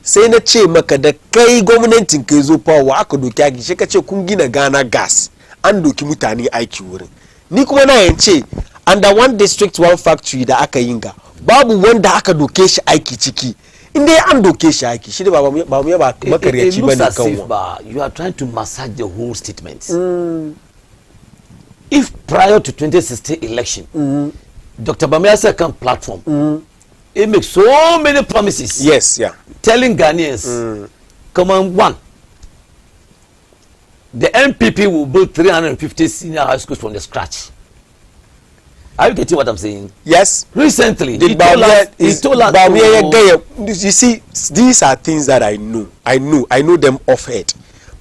sai na ce maka da kai gwamnatin kai zo fawa aka doki aiki shi ka ce kun gina Ghana gas an doki mutane aiki wurin ni kuma na yance under one district one factory da aka yin ga babu wanda aka doke shi aiki ciki inda an doke shi aiki shi da ba mu ba makaryaci bane kanwa. You are trying to massage the whole statement. If prior to 2016 election, Dr. Bamia second platform, he makes so many promises. Yes, yeah. Telling Ghanaians, come on, one, the MPP will build 350 senior high schools from the scratch. Are you getting what I'm saying? Yes. Recently, he told us. You see, these are things that I know. I know them off head.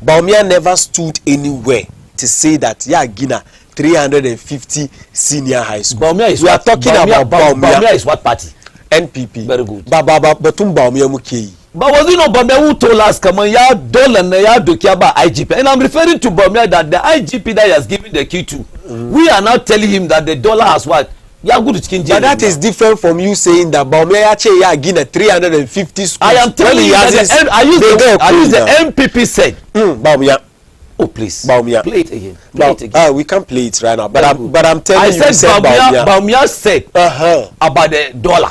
Baumia never stood anywhere to say that Gina 350 senior high school. Baumia is we are talking about Baumia is what party? NPP. Very good. Batum Baumia Mukei. But was it not Baumia who told us, come on, ya dollar na ya dokiaba IGP? And I'm referring to Baumia that the IGP that he has given the key to. We are now telling him that the dollar has what? Yeah, good to but that is different from you saying that Baumia ya gina 350 schools. I am telling you that I use the MPP said. Baumia. Oh please. Baumia. Play it again. Play it again. We can't play it right now. But I'm telling you. I said Baumia said about the dollar.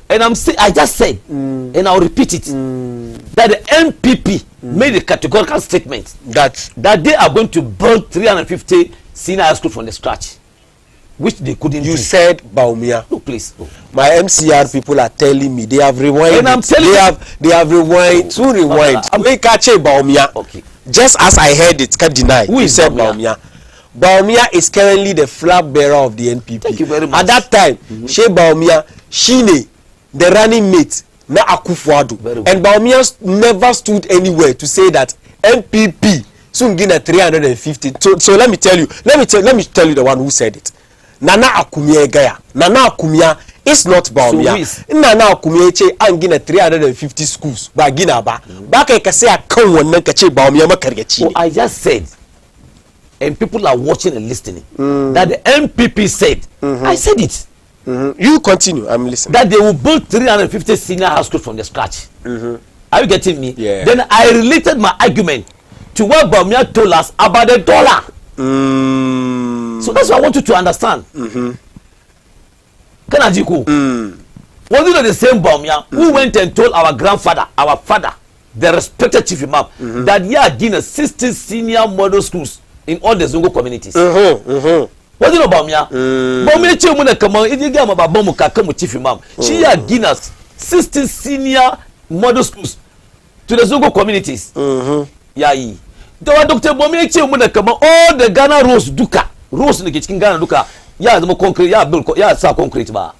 And I just said, and I'll repeat it, that the MPP made a categorical statement that they are going to build 350 senior high school from the scratch, which they couldn't do. You said Baumia. No, please. Oh. My MCR people are telling me they have rewind. And I'm telling you, they have rewind. To rewind. Make Baumia. Okay. Just as I heard it, can't deny. Who is said Baumia? Baumia is currently the flag bearer of the NPP. Thank you very much. At that time, She Baumia, Shine, the running mate, na Akufo-Addo, and Baumia never stood anywhere to say that NPP soon gina 350. So let me tell you the one who said it. Nana Akumia Gaya. Nana Akumia is not Baumia. Nana Akumia che angina 350 schools. Ba gina ba. Ba kai ka say akan wannan ka ce Baumia makaryaci ne. I just said, and people are watching and listening, that the MPP said. I said it. You continue. I'm listening. That they will build 350 senior high schools from the scratch. Are you getting me? Yeah. Then I related my argument to what Baumia told us about the dollar. So that's what I want you to understand. Kanajiku. Was it not the same Baumia who went and told our grandfather, our father, the respected chief imam, that he had given 60 senior model schools in all the Zongo communities? Was it not Baumia? Baumia che muna kama idi gama babomu kakamu chief imam. She had given us 60 senior model schools to the Zongo communities. Yayi. Dr. Baumia che muna kama all the Ghana roads duka. Roads in the Ghana duka. Yeah, the concrete, yeah, build, yeah, sa concrete bar.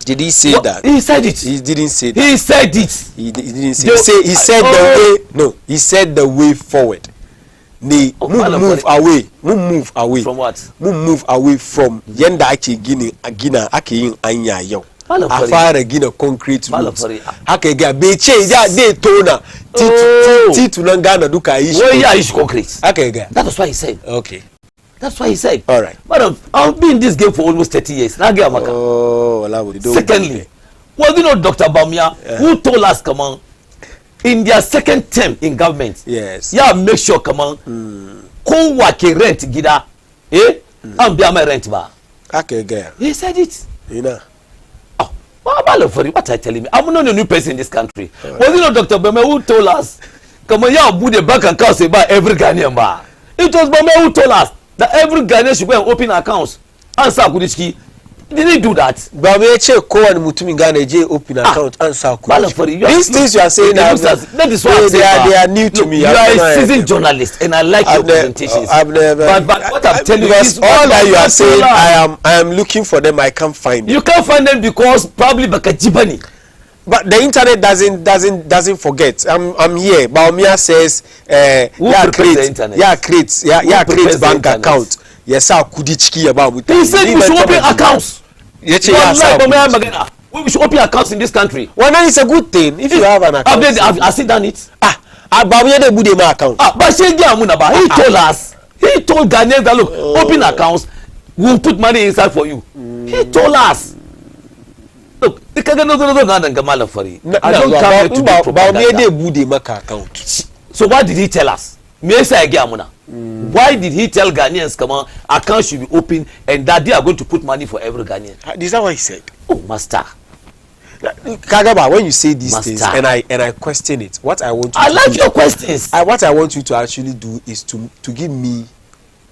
Did he say that? He said it. He didn't say that. He said it. He didn't say. He said the way. No, he said the way forward. They move away. Move away. From what? Move away from yenda ake gina ake yin anya yau. A fara gina concrete roads. Haka ga be ce ya dey tona titunan Ghana duka yi shi. Where ya is concrete? Haka ga. That was why he said. Okay. That's why he said. All right. Madam, I've been in this game for almost 30 years. Oh, secondly, was it not Dr. Baumia who told us, come on, in their second term in government, yes, yeah, make sure, come on, ko wake rent gida, and be my rent bar. Okay, girl. He said it. You know. Oh, what are you telling me? I'm not a new person in this country. Right. Was it not Dr. Baumia who told us, come on, yeah, put the bank account about every Ghanaian bar? It was Baumia who told us that every Ghanaian should go and open accounts. Answer Kudichki. Did he do that? Baumia che ko and mutumi Ghana je open account answer Kudichki. These things you are saying now, that is what they are new to me. You are a seasoned journalist and I like your presentations. But what I'm telling you is all that you are saying, I am looking for them, I can't find them. You can't find them because probably Bakajibani. But the internet doesn't forget. I'm here. Baumia says, create bank account. Yes, sir. Kudichki about. He said we should open accounts. We should open accounts in this country. Well, then it's a good thing if you have an account. Have they done it? Abawye de bude my account. But she Amunaba, he told us. He told Ghanaians that look, open accounts, we'll put money inside for you. He told us. Look, I don't come here to do propaganda. So why did he tell us? Why did he tell Ghanaians, come on, accounts should be open and that they are going to put money for every Ghanaian? Is that what he said? Oh, master. Kagaba, when you say these things and I question it, what I want you I like your questions. What I want you to actually do is to give me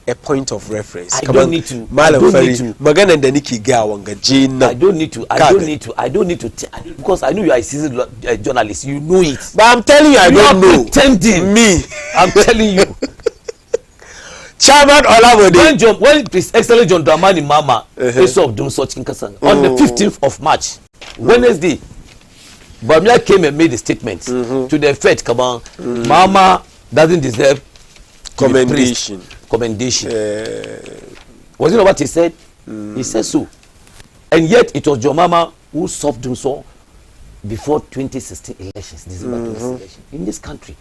a point of reference. I don't need to. Magana and Deniki Gawanga Jane. I don't need to. I don't need to because I know you are a seasoned journalist. You know it. But I'm telling you, I don't know. Pretending. Me. I'm telling you. Chairman Olawode. When His Excellency John Dramani Mama is of doing such Kinkasan on the 15th of March, Wednesday, Bamia came and made a statement to the effect, come on, Mama doesn't deserve commendation. Was it not what he said? He said so. And yet it was your mama who solved him so before 2016 elections, December 2016 election in this country.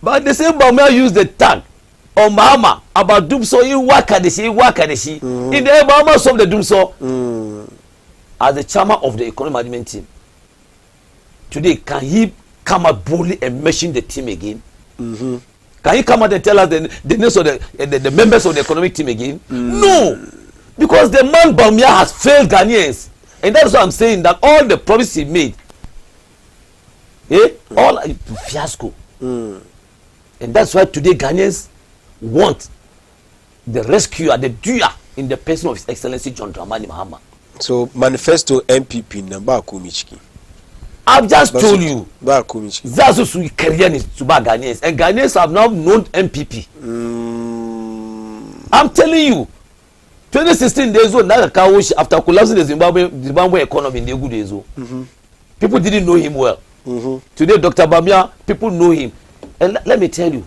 But the same Bamia used the tag on Mama about Dumso, you work at the she. In the Mama solved the Dumso as the chairman of the economic management team. Today, can he come out boldly and mention the team again? Can he come out and tell us the names of the members of the economic team again? No, because the man Bamia has failed Ghanaians, and that's why I'm saying that all the promises he made, all fiasco, and that's why today Ghanaians want the rescue and the doer in the person of His Excellency John Dramani Mahama. So manifesto MPP number Kumichki. I've just told you. That's also career is to Ghanaians, and Ghanaians have now known MPP. I'm telling you, 2016 days old, after collapsing the Zimbabwe economy in the good days old, people didn't know him well. Today, Dr. Bamia, people know him, and let me tell you,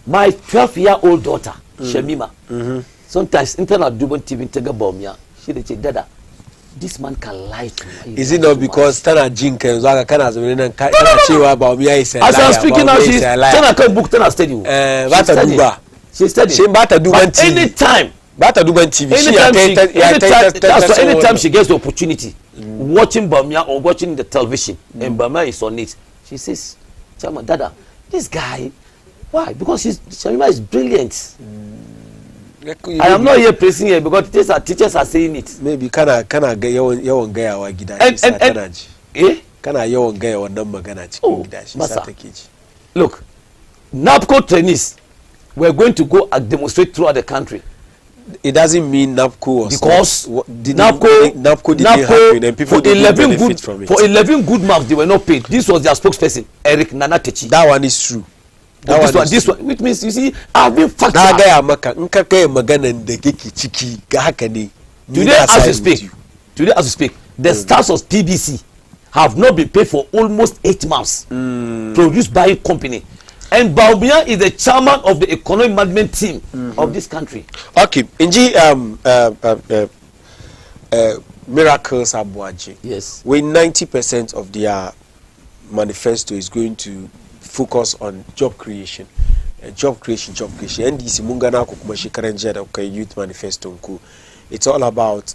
my 12-year-old daughter, Shemima, sometimes internet Dubon TV Tega Bamia, she said, Dada, this man can lie to me. Is it not because Tana Jenkins as I'm speaking now, she's Tana can book Tana study. She studied. She anytime. Anytime she gets the opportunity, watching Bamia or watching the television, and Bamia is on it, she says, Chama, Dada, this guy, why? Because Shemima is brilliant. I am not here praising her because teachers are saying it. Maybe can I get your guy or gida? Can I your guy or number gana? Oh, look, NAPCO trainees we're going to go and demonstrate throughout the country. It doesn't mean NAPCO because NAPCO didn't happen and people didn't benefit from it. For 11 good months they were not paid. This was their spokesperson, Eric Nanatechi. That one is true. This one, which means you see, I've been factual. Today, as we speak, the stars of TBC have not been paid for almost 8 months. Produced by a company, and Bamia is the chairman of the economic management team of this country. Okay, Inji, Miracles Abuaji. Yes. When 90% of their manifesto is going to focus on job creation. NDC Mungana Kukumashi Karenja Youth Manifesto. It's all about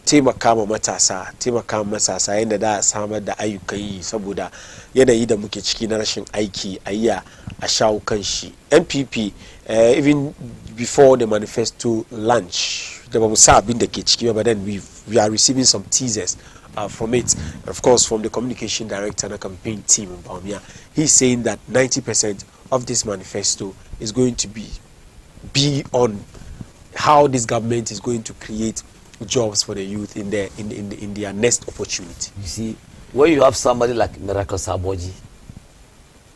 tema kama matasa yanda da samar da ayyukan yi saboda yanayi da muke ciki na rashin aiki a shawo kan shi. MPP even before the manifesto launch da ba mu sa abin da ke ciki ba, then we are receiving some teasers from it, of course, from the communication director and the campaign team in Bamia. He's saying that 90% of this manifesto is going to be on how this government is going to create jobs for the youth in their next opportunity. You see, when you have somebody like Miracle Saboji,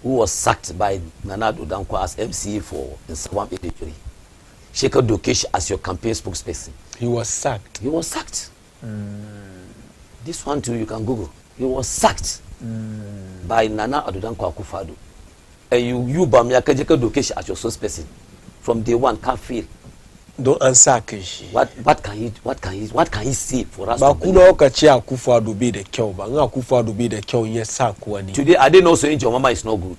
who was sacked by Nana Udankwa as MCA for the Swamp Editory, Sheikh Dokesh as your campaign spokesperson. He was sacked. This one too, you can Google. He was sacked by Nana Adudankwa Don't answer Kishi. What can he say for us? Bakuna Okachi Akufa do be the kill, but Akufa do be the kill, yes, Sakwani. Today, I didn't also say your mama is not good.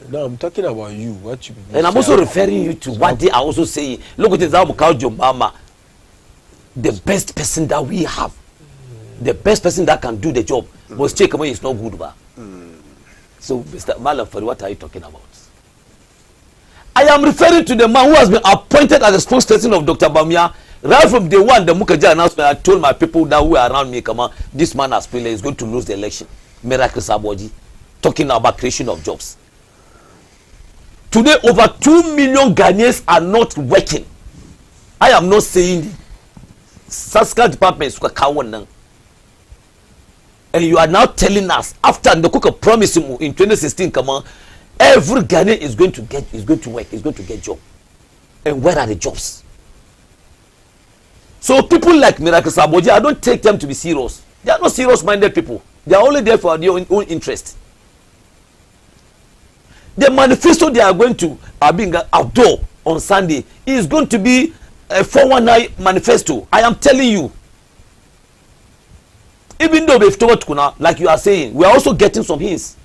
No, I'm talking about you. What you And I'm also referring you to what they are also saying. Look at this, your mama. The best person that we have, the best person that can do the job, but check is not good. So, Mr. Malafari, what are you talking about? I am referring to the man who has been appointed as the spokesperson of Dr. Bamia. Right from day one, the Mukaja announcement, I told my people that were around me, come on, this man has failed, he's going to lose the election. Miracle Saboji, talking about creation of jobs. Today, over 2 million Ghanaians are not working. I am not saying Saska department is kawan. And you are now telling us, after the cook promised him in 2016, come on, every Ghanaian is going to work, is going to get job. And where are the jobs? So people like Miracle Saboji, I don't take them to be serious. They are not serious-minded people. They are only there for their own interest. The manifesto they are going to being outdoor on Sunday is going to be a 419 manifesto. I am telling you. Even though they've told Kuna, like you are saying, we are also getting some hints.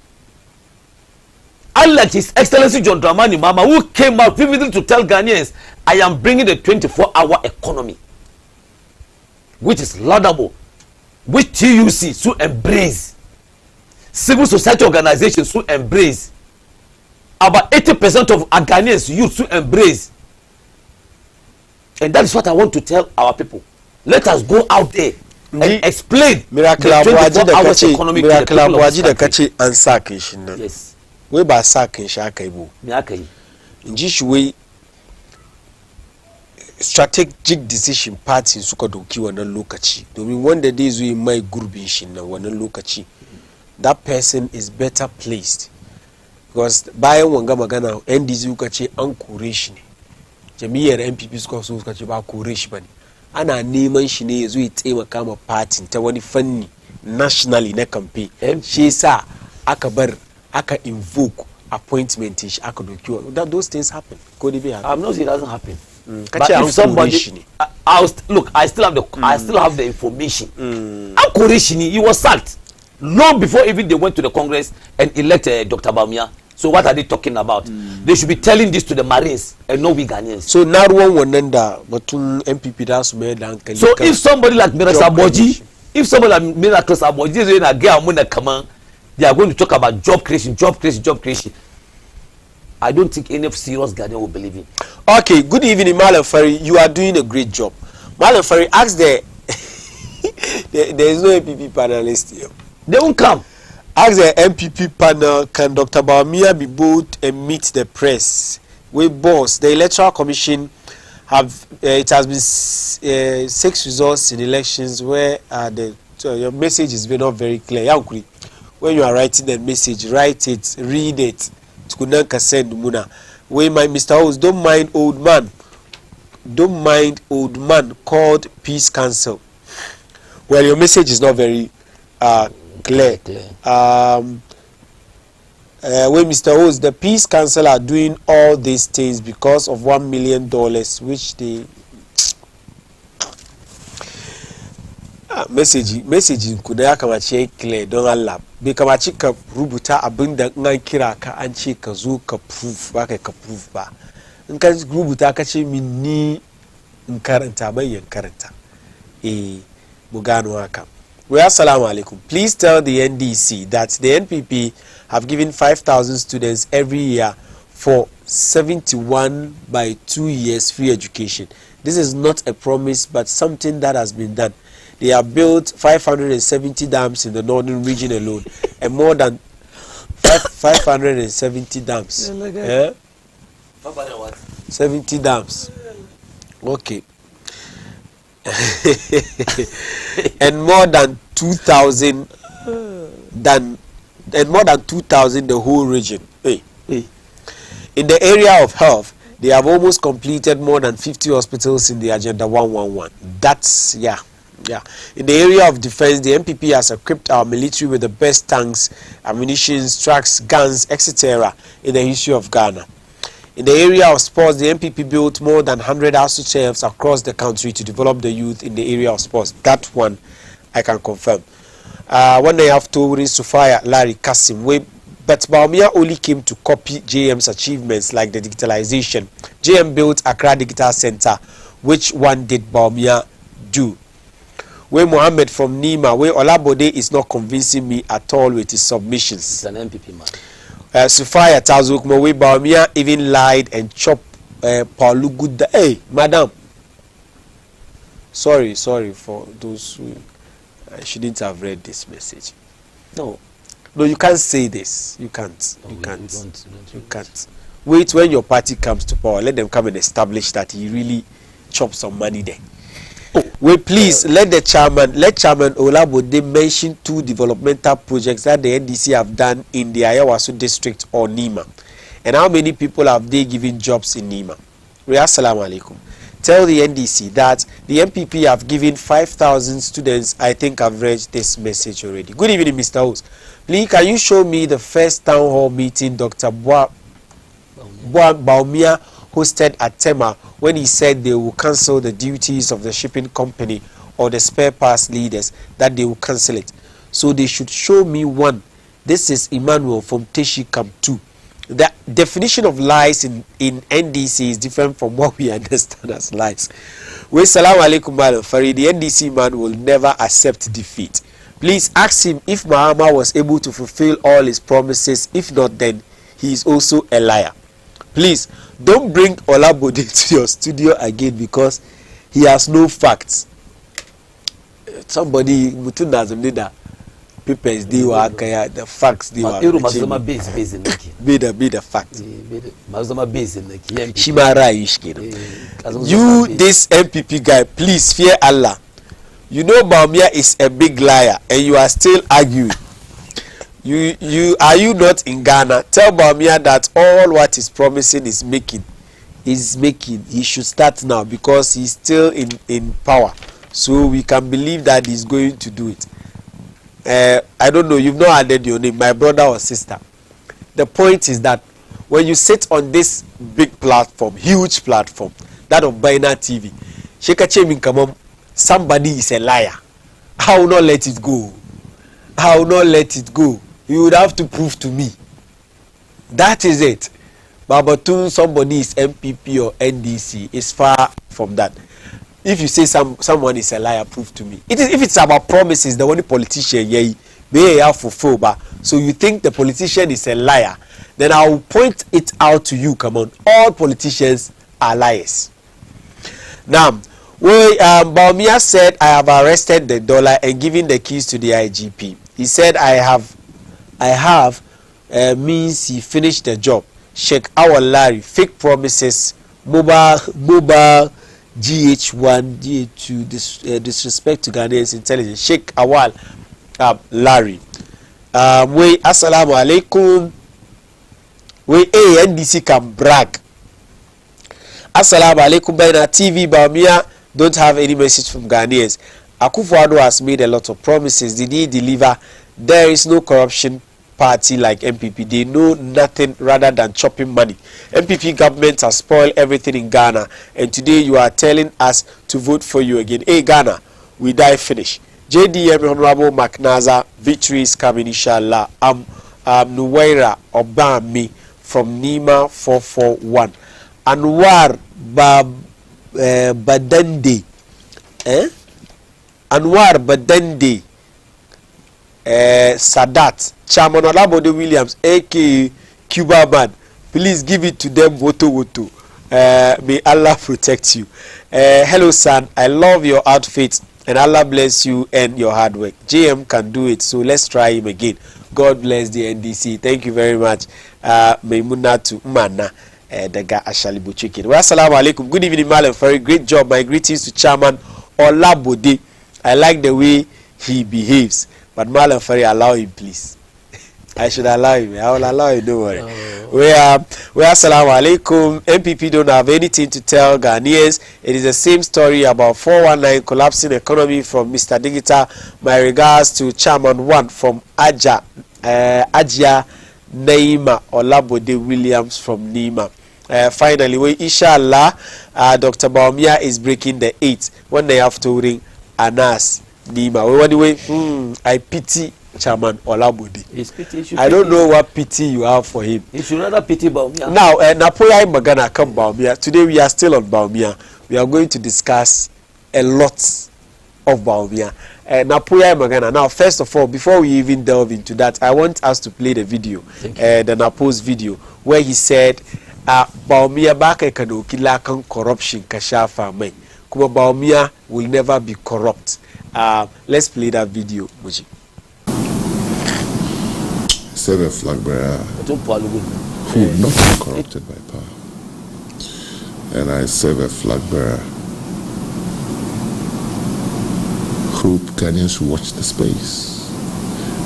Unlike His Excellency John Dramani Mama, who came out vividly to tell Ghanaians, I am bringing the 24-hour economy, which is laudable, which TUC should embrace, civil society organizations should embrace, about 80% of Ghanaians youth should embrace. And that is what I want to tell our people. Let us go out there and explain Miracle the 24-hour economy to the people of this country. Yes. We ba sakin shaka ibo nji strategic decision party suka doki wannan lokaci domin wanda dai zo yi mai gurbin shi na wannan lokaci, that person is better placed, because bayan wanga magana NDC suka ce an kore shi ne, jami'ar NPP suka ce ba kore shi bane, ana neman shi ne yazo ya taimaka ma party ta wani fanni nationally na campaign. Shi yasa aka invoke appointment in aka doki that those things happen. Could it be happen? I'm not saying it doesn't happen. But if somebody, I still have the information. Akurishini, he was sacked long before even they went to the Congress and elected Dr. Bamia. So what are they talking about? They should be telling this to the Marines and not we Ghanaians. So now one nanda batun MPP das me dan. So if somebody like Miracle Saboji, is in a girl when come on, they are going to talk about job creation. I don't think any serious Ghanaian will believe it. Okay, good evening, Malam Fari. You are doing a great job. Malam Fari, ask there is no MPP panelist here. They won't come. Ask the MPP panel, can Dr. Bawumia be bold and meet the press? We boss, the Electoral Commission it has been 6 results in elections where your message is not very clear. When you are writing the message, write it, read it. Send Muna. My Mr. Host, don't mind old man called Peace Council. Well, your message is not very clear. When Mr. Host, the Peace Council are doing all these things because of $1 million, which they message kuna ya kamace clear don Allah bai kamace ka rubuta abinda in an kira ka an ce ka zo ka proof ba kai ka proof ba, in ka rubuta ka ce min ni in karanta bayan karanta mu gano haka. Well, assalamu alaikum. Please tell the NDC that the NPP have given 5,000 students every year for 71 by 2 years free education. This is not a promise but something that has been done. They have built 570 dams in the northern region alone, and more than 570 dams. 70 dams. Okay. And more than 2,000 the whole region. Hey. In the area of health, they have almost completed more than 50 hospitals in the Agenda 111. That's In the area of defense, the MPP has equipped our military with the best tanks, ammunition, trucks, guns, etc. in the history of Ghana. In the area of sports, the MPP built more than 100 ASU shelves across the country to develop the youth in the area of sports. That one I can confirm. When they have to Sufaya Larry Kasim, but Baumia only came to copy JM's achievements like the digitalization. JM built Accra Digital Center. Which one did Baumia do? Where Mohammed from Nima, where Olabode is not convincing me at all with his submissions. It's an MPP man. Sufaya Tazukmo, where Baumia even lied and chopped Paulu Good. Hey, madam. Sorry for those who shouldn't have read this message. No, you can't say this. You can't. You can't. Wait when your party comes to power. Let them come and establish that he really chopped some money there. Wait, please let Chairman Olabode mention 2 developmental projects that the NDC have done in the Ayawaso district or Nima, and how many people have they given jobs in Nima? Assalamu alaikum. Tell the NDC that the MPP have given 5,000 students. I think I've read this message already. Good evening, Mr. Host. Please, can you show me the first town hall meeting Dr. Baumia hosted at Tema when he said they will cancel the duties of the shipping company or the spare parts leaders, that they will cancel it? So they should show me one. This is Emmanuel from Teshi Camp 2. The definition of lies in NDC is different from what we understand as lies. Well, salam alaikum, Madam Farid. The NDC man will never accept defeat. Please ask him if Mahama was able to fulfill all his promises. If not, then he is also a liar. Please don't bring Olabode to your studio again because he has no facts. Somebody Mutundazamnida papers they were the facts they were be the fact. You this MPP guy, please fear Allah. You know Baumia is a big liar and you are still arguing. You are you not in Ghana? Tell Baumia that all what he's promising is making. He should start now because he's still in power. So we can believe that he's going to do it. I don't know, you've not added your name, my brother or sister. The point is that when you sit on this big platform, huge platform, that of Baina TV, Shekachemin Kamam, somebody is a liar. I will not let it go. I will not let it go. You would have to prove to me. That is it. Babatun, somebody is MPP or NDC, is far from that. If you say someone is a liar, prove to me. If it's about promises, the only politician they have fulfilled. So you think the politician is a liar, then I will point it out to you. Come on, all politicians are liars. Now, Baumia said, I have arrested the dollar and given the keys to the IGP. He said, I have means he finished the job. Sheikh Awal Larry, fake promises, mobile GH1, GH2, disrespect to Ghanaians intelligence. Sheikh Awal Larry. Assalamu alaikum. NDC can brag. Assalamu alaikum. Baina TV Baumia don't have any message from Ghanaians. Akufo-Addo has made a lot of promises. Did he deliver? There is no corruption party like MPP. They know nothing rather than chopping money. MPP government has spoiled everything in Ghana, and today you are telling us to vote for you again. Hey Ghana, we die finish. JDM Honorable McNaza, victory is coming inshallah. Nuwaira Obami from Nima 441. Anwar Badende. Anwar Badende. Sadat. Chairman Olabode Williams, aka Cuba man, please give it to them woto. May Allah protect you. Hello son, I love your outfit and Allah bless you and your hard work. JM can do it, so let's try him again. God bless the NDC. Thank you very much. Maimunatu Mana Daga Ashalibu Chicken. Well, assalamu alaikum. Good evening, Malam. Very great job. My greetings to Chairman Olabode. I like the way he behaves, but Malam Ferry, allow him, please. I should allow him. I will allow him. Don't worry. We assalamu alaikum. MPP don't have anything to tell Ghanaians. It is the same story about 419 collapsing economy from Mr. Digital. My regards to Chairman 1 from Ajia Naima Olabode Williams from Nima. finally, we inshallah, Dr. Baumia is breaking the 8 when they have to ring Anas Nima. Anyway, I pity Chairman Olabudi. I don't know what pity you have for him. You should rather pity Baumia. Now, Napoya Magana come Baumia. Today we are still on Baumia. We are going to discuss a lot of Baumia. Napoya Magana. Now, first of all, before we even delve into that, I want us to play the video, the Napo's video, where he said, Baumia baka kanokila kan corruption kashafa mai. Kuma Baumia will never be corrupt. Let's play that video, Muji. Serve a flag bearer who will not be corrupted by power. And I serve a flag bearer who Ghanaians watch the space.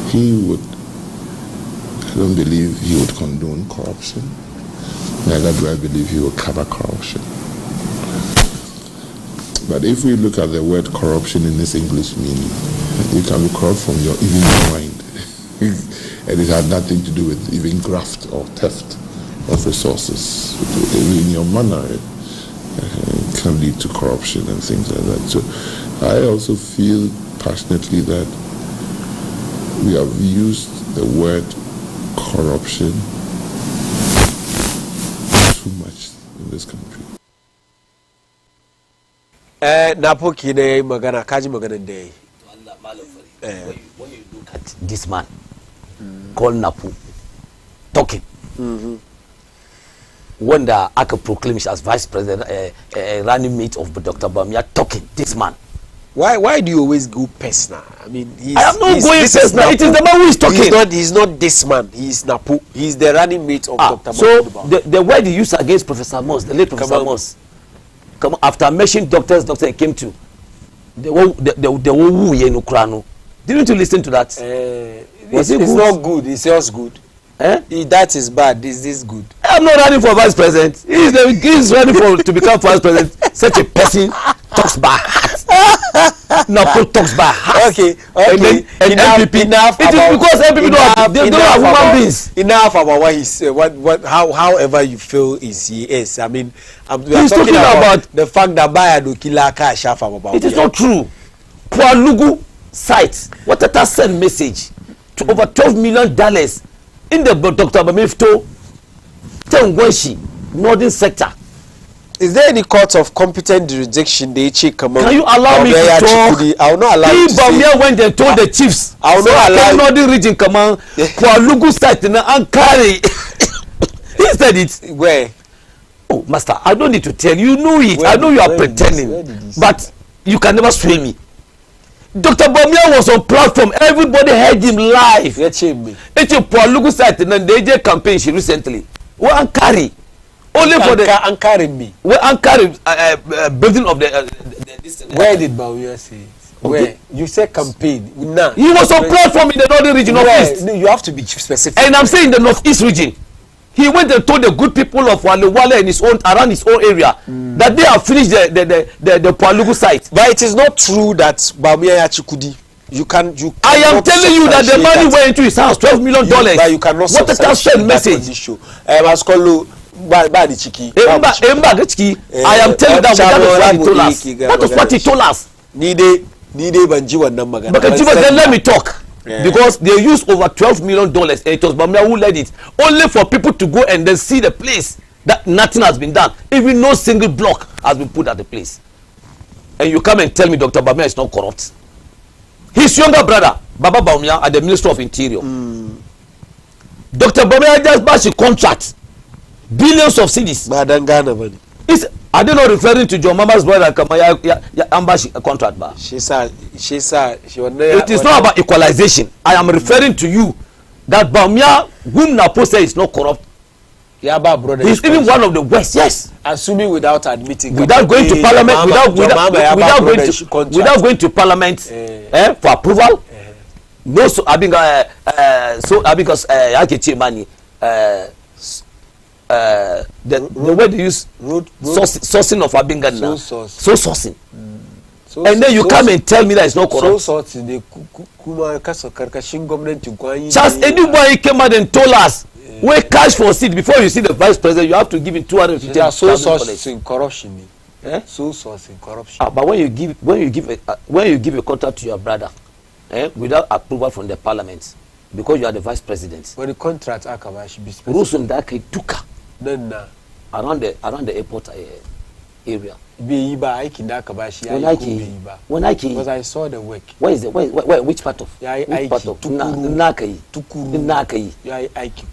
I don't believe he would condone corruption. Neither do I believe he will cover corruption. But if we look at the word corruption in this English meaning, you can be corrupt from your even mind. And it had nothing to do with even graft or theft of resources. In your manner, it can lead to corruption and things like that. So I also feel passionately that we have used the word corruption too much in this country. Napo kine magana kaji magana day. When you look at this man called Napo talking, when the ACA proclaimed as vice president, running mate of Dr. Baumia talking, this man. Why do you always go personal? I mean, I am not going personal. It is the man who is talking. He's not this man. He's Napo. He's the running mate of Dr. So the word he used against Professor Moss, the late Professor Moss, after mentioning doctor came to the woo in Ukraine. Didn't you listen to that? It's not good. It's just good. That is bad. Is this good? I'm not running for vice president. He's running to become vice president. Such a person talks by heart. Napo talks by heart. Okay. And NPP. Enough. It is because NPP don't have human beings. Enough about what he said. However you feel he is. I mean, we are he's talking about the fact that Baya do kila ka shafa about. It is not true. Kwalugu site. What a send message to over $12 million in the Dr. Bamifto Tengweshi northern sector. Is there any court of competent jurisdiction they check? Can you allow me to talk? I will not allow you to say. When they told the chiefs, I will not allow northern region command Kwalugu site in Ankara. He said it. Where? Oh, master, I don't need to tell you. You know it. I know you are pretending, but you can never sway me. Dr. Baumia was on platform. Everybody heard him live. It's a Kwalugu site in the DJ campaign she recently. We Ankara. Only for the Ankara me. We Ankara building of the where did Baumia say it? Where? You said campaign. Nah. He was on platform in the northern region of East. No, you have to be specific. And I'm saying the northeast region. He went and told the good people of Wale in his own around his own area that they have finished the Kwalugu site. But it is not true that Baumia Chikudi. You I am telling you that the money went into his house, $12 million. But you cannot. What a transfer message. I am telling you that that was what he told us. But let me talk. Yeah. Because they used over $12 million and it was Baumia who led it. Only for people to go and then see the place that nothing has been done. Even no single block has been put at the place. And you come and tell me Dr. Baumia is not corrupt. His younger brother, Baba Baumia, at the Ministry of Interior. Dr. Baumia just bought a contract. Billions of cedis. Are they not referring to John Mama's brother Kamaya Ambashi contract bar? It is not about equalization. I am referring to you that Baumia, whom Napo says is not corrupt. He's even one of the worst, yes. Assuming without admitting. Without going to parliament, without going to parliament for approval. No, so I think because money. The way they use sourcing of Abingan now. So sourcing. And then you come and tell me that it's not corrupt. Just anybody came out and told us wey cash for seat before you see the vice president you have to give him 250,000 dollars. So source in corruption. So source in corruption. But when you give a contract to your brother, without approval from the parliament, because you are the vice president. When the contract akabashi be specific. Rules on that tuka. Then around the airport area. Be iba I kinda akabashi. When I because I saw the work. Where is the where which part of? Which part of? Nakai.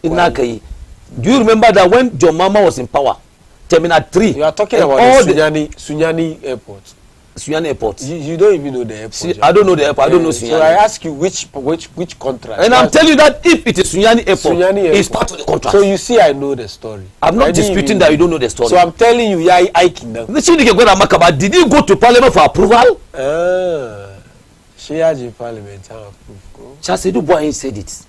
Nakai. Do you remember that when John Mama was in power? Terminal 3. You are talking about the Sunyani Airport. Sunyani Airport. You don't even know the airport. See, I don't know the airport. I don't know Sunyani. So I ask you which contract. And I'm telling you that if it is Sunyani Airport, it's part of the contract. So you see, I know the story. I'm not disputing that you don't know the story. So I'm telling you, yeah, I can. Did you go to parliament for approval? She has in parliament approved. Chasedu Boy said it.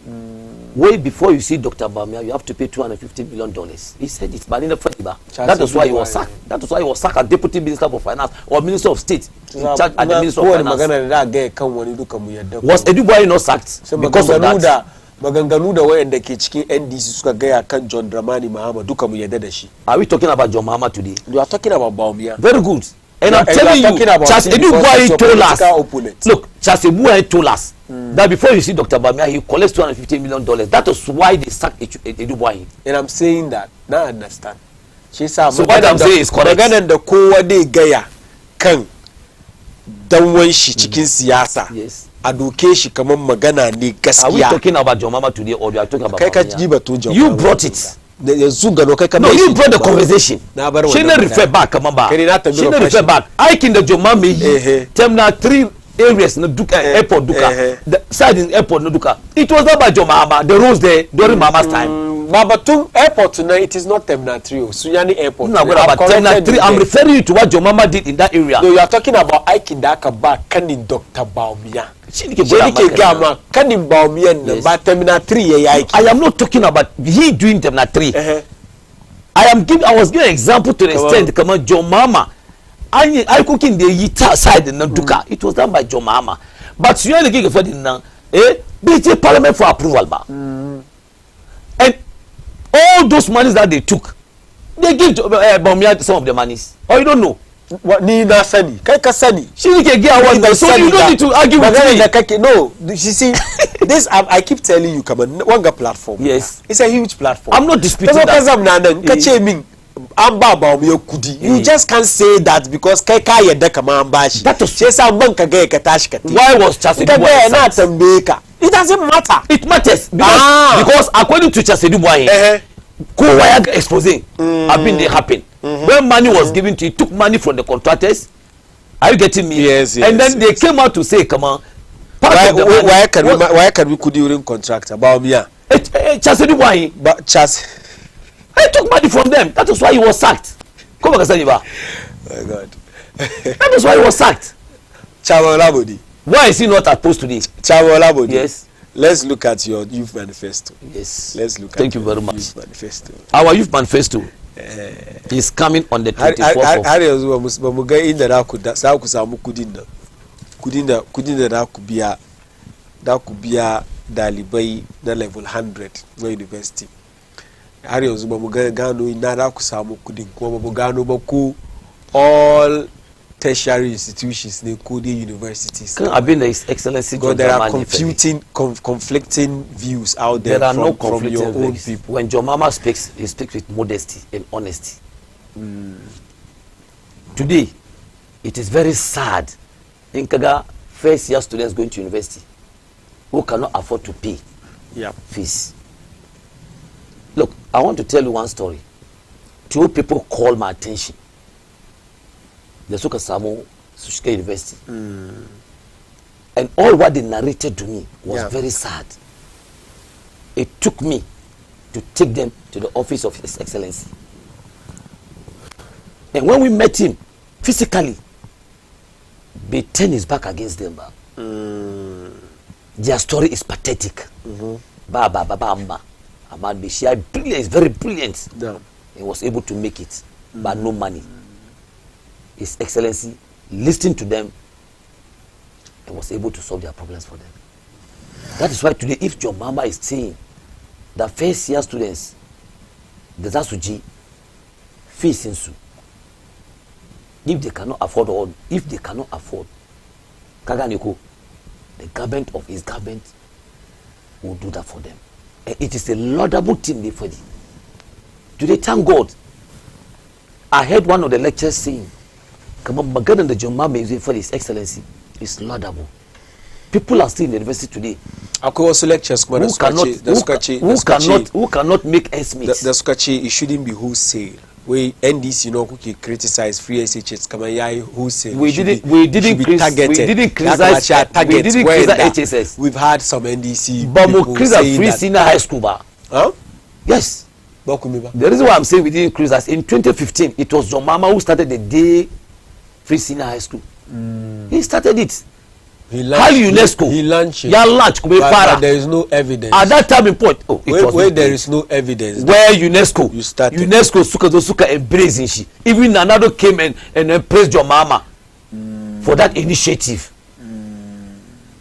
Way before you see Dr. Bamia, you have to pay $250 million. He said it, but in the Fatiba. That is why he was sacked. That is why he was sacked as Deputy Minister for Finance or Minister of State in charge at the Minister of Finance. Was Edu Boy not sacked because of that? Maganganu da wayanda ke cikin NDC suka gaya kan John Dramani Mahama duka mu yadda da shi. Are we talking about John Mahama today? We are talking about Bawumia. Very good. And I'm telling you, Charles Edu Boy told us. Look, Charles Edu Boy told us that before you see Dr. Bamia, he collects $250 million. That is why they sacked Edu Boy. And I'm saying that. Now I understand. She said, so what I'm saying is correct. Maganan da kowa dai gaya kan danwan shi cikin siyasa. Yes. A doke shi kaman magana ne gaskiya. Are we talking about John Mama today or we are talking about Bamia? You brought it. No, you brought the conversation. She didn't refer back. She didn't refer back. I can the Jomami Terminal 3 areas no Duka airport Duka. The side in airport no Duka. It was not by Jomama. The rules there during Mama's time. Babatung airport tonight it is not Terminal 3. Sunyani airport. No, about Terminal 3. I'm referring you to what Jomama did in that area. No, you are talking about Aikindaka back kanin Dr. Baumia. Yes. I am not talking about he doing Terminal 3. I was giving an example to the extent come on John Mama. I cooking the Yita side in Duka. It was done by John Mama. But you are looking for the now. BJ Parliament for approval ba. And all those monies that they took, they give to Bawumia some of the monies. Or you don't know. What ni na sani kai ka sani she can get one so you don't need to argue with me. No, you see this I keep telling you come on Wanga platform. Yes, it's a huge platform. I'm not disputing that. You just can't say that because kai ka yadda kaman bashi that was sai ban ka ga ka tashi ka why was Chasedu Boy na tambaye ka it doesn't matter. It matters because according to Chasedu Boy Kowaya exposing have been they happen. When money was given to you, took money from the contractors. Are you getting me? Yes. And then they came out to say, come on. Why can we could during contract about me? Chasedu Boy. But I took money from them. That is why he was sacked. Come on, Kasaniba. My God. That is why he was sacked. Chabolabodi. Why is he not opposed to this? Chabolabodi. Yes. Let's look at your youth manifesto. Yes. Let's look at Thank you very much. Youth manifesto. Our youth manifesto is coming on the 24th. Har yanzu ba mu ga inda za ku samu kudin da da ku biya dalibai na level 100 na university. Har yanzu ba mu gano ina da ku samu kudin kuma ba mu gano ba ku all tertiary institutions ne ko universities. Kan abin da His Excellency God, there are conflicting views out there. There are no from your own views. people. When John Mama speaks, he speaks with modesty and honesty. Today, it is very sad in Kaga first year students going to university who cannot afford to pay fees. Look, I want to tell you one story. Two people called my attention. The Suka Samu Sushika University. And all what they narrated to me was very sad. It took me to take them to the office of His Excellency. And when we met him physically, they turned his back against them. Their story is pathetic. Baba Amma. Ahmad Bishia, brilliant, is very brilliant. He was able to make it, but no money. His Excellency listened to them and was able to solve their problems for them. That is why today, if John Mama is saying the first year students da za su ji fees su if they cannot afford kaga ne ko the government of his government will do that for them, and it is a laudable thing for them. Today, thank God, I heard one of the lectures saying, come on, maganan da John Mahama is for His Excellency is laudable. People are still in the university today akwai wasu lectures kuma who cannot make ends meet. da suka ce it shouldn't be wholesale. We NDC kuke criticize free SHS kamar yayi wholesale. We didn't criticize HSS. We've had some NDC but we criticize free senior high school ba. Huh? Yes. The reason why I'm saying we didn't criticize, in 2015 it was John Mahama who started the day free senior high school. He started it. He launched it. But there is no evidence. At that time in point, where there is no evidence. Where UNESCO suka embracing she. Even Nanado came and praised your mama for that initiative.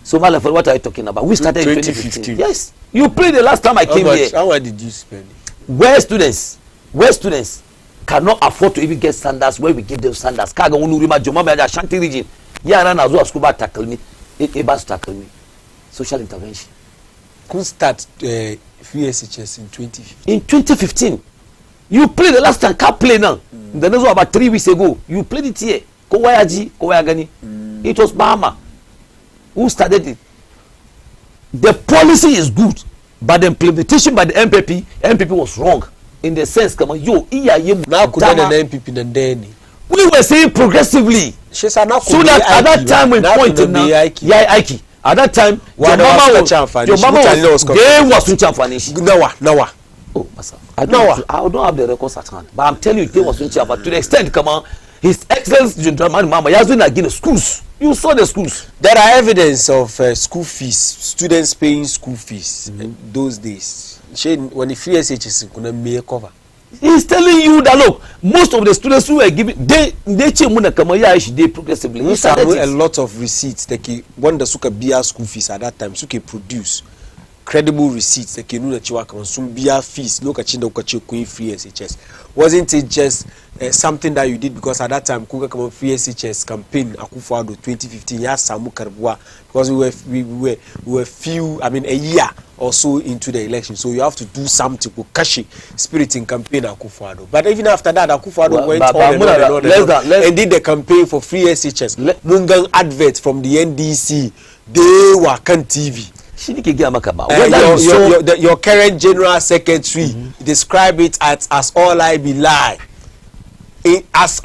So Malafel, what are you talking about? We started in 2015. Yes. You played the last time I came here. How much did you spend? Where students cannot afford to even get standards, where we give them standards. Kaga unurima Jomama ya Ashanti region. Yara na zuwa school ba tackle me. Able tackle me. Social intervention. Could start free SHS in 2015. In 2015, you played the last time. Can't play now. The next one about 3 weeks ago. You played it here. Kowayagani. It was Bahama who started it. The policy is good, but the implementation by the MPP was wrong in the sense come yo now could the MPP then we were saying progressively. So that at that time when point now, at that time your mama was they was in Chamfanish. Nawa. Oh, I don't have the records at hand, but I'm telling you they was in Chamfanish to the extent come on His Excellency Mama he has been again schools. You saw the schools. There are evidence of school fees, students paying school fees those days. When the free SHS could make cover. He's telling you that look, most of the students who were giving they progressively. We have a lot of receipts that one the suka bear school fees at that time suka produce credible receipts that know that you are some bear fees. Look at Chinda Queen free SHS. Wasn't it just something that you did because at that time Kuka come free SHS campaign Akufo-Addo 2015 ya Samu Karibwa because we were few a year or so into the election, so you have to do something to catch spirit in campaign Akufo-Addo. But even after that Akufo-Addo went on and did the campaign for free SHS. Mungang advert from the NDC, they were on TV. Your current general secretary describe it as all I be lie. As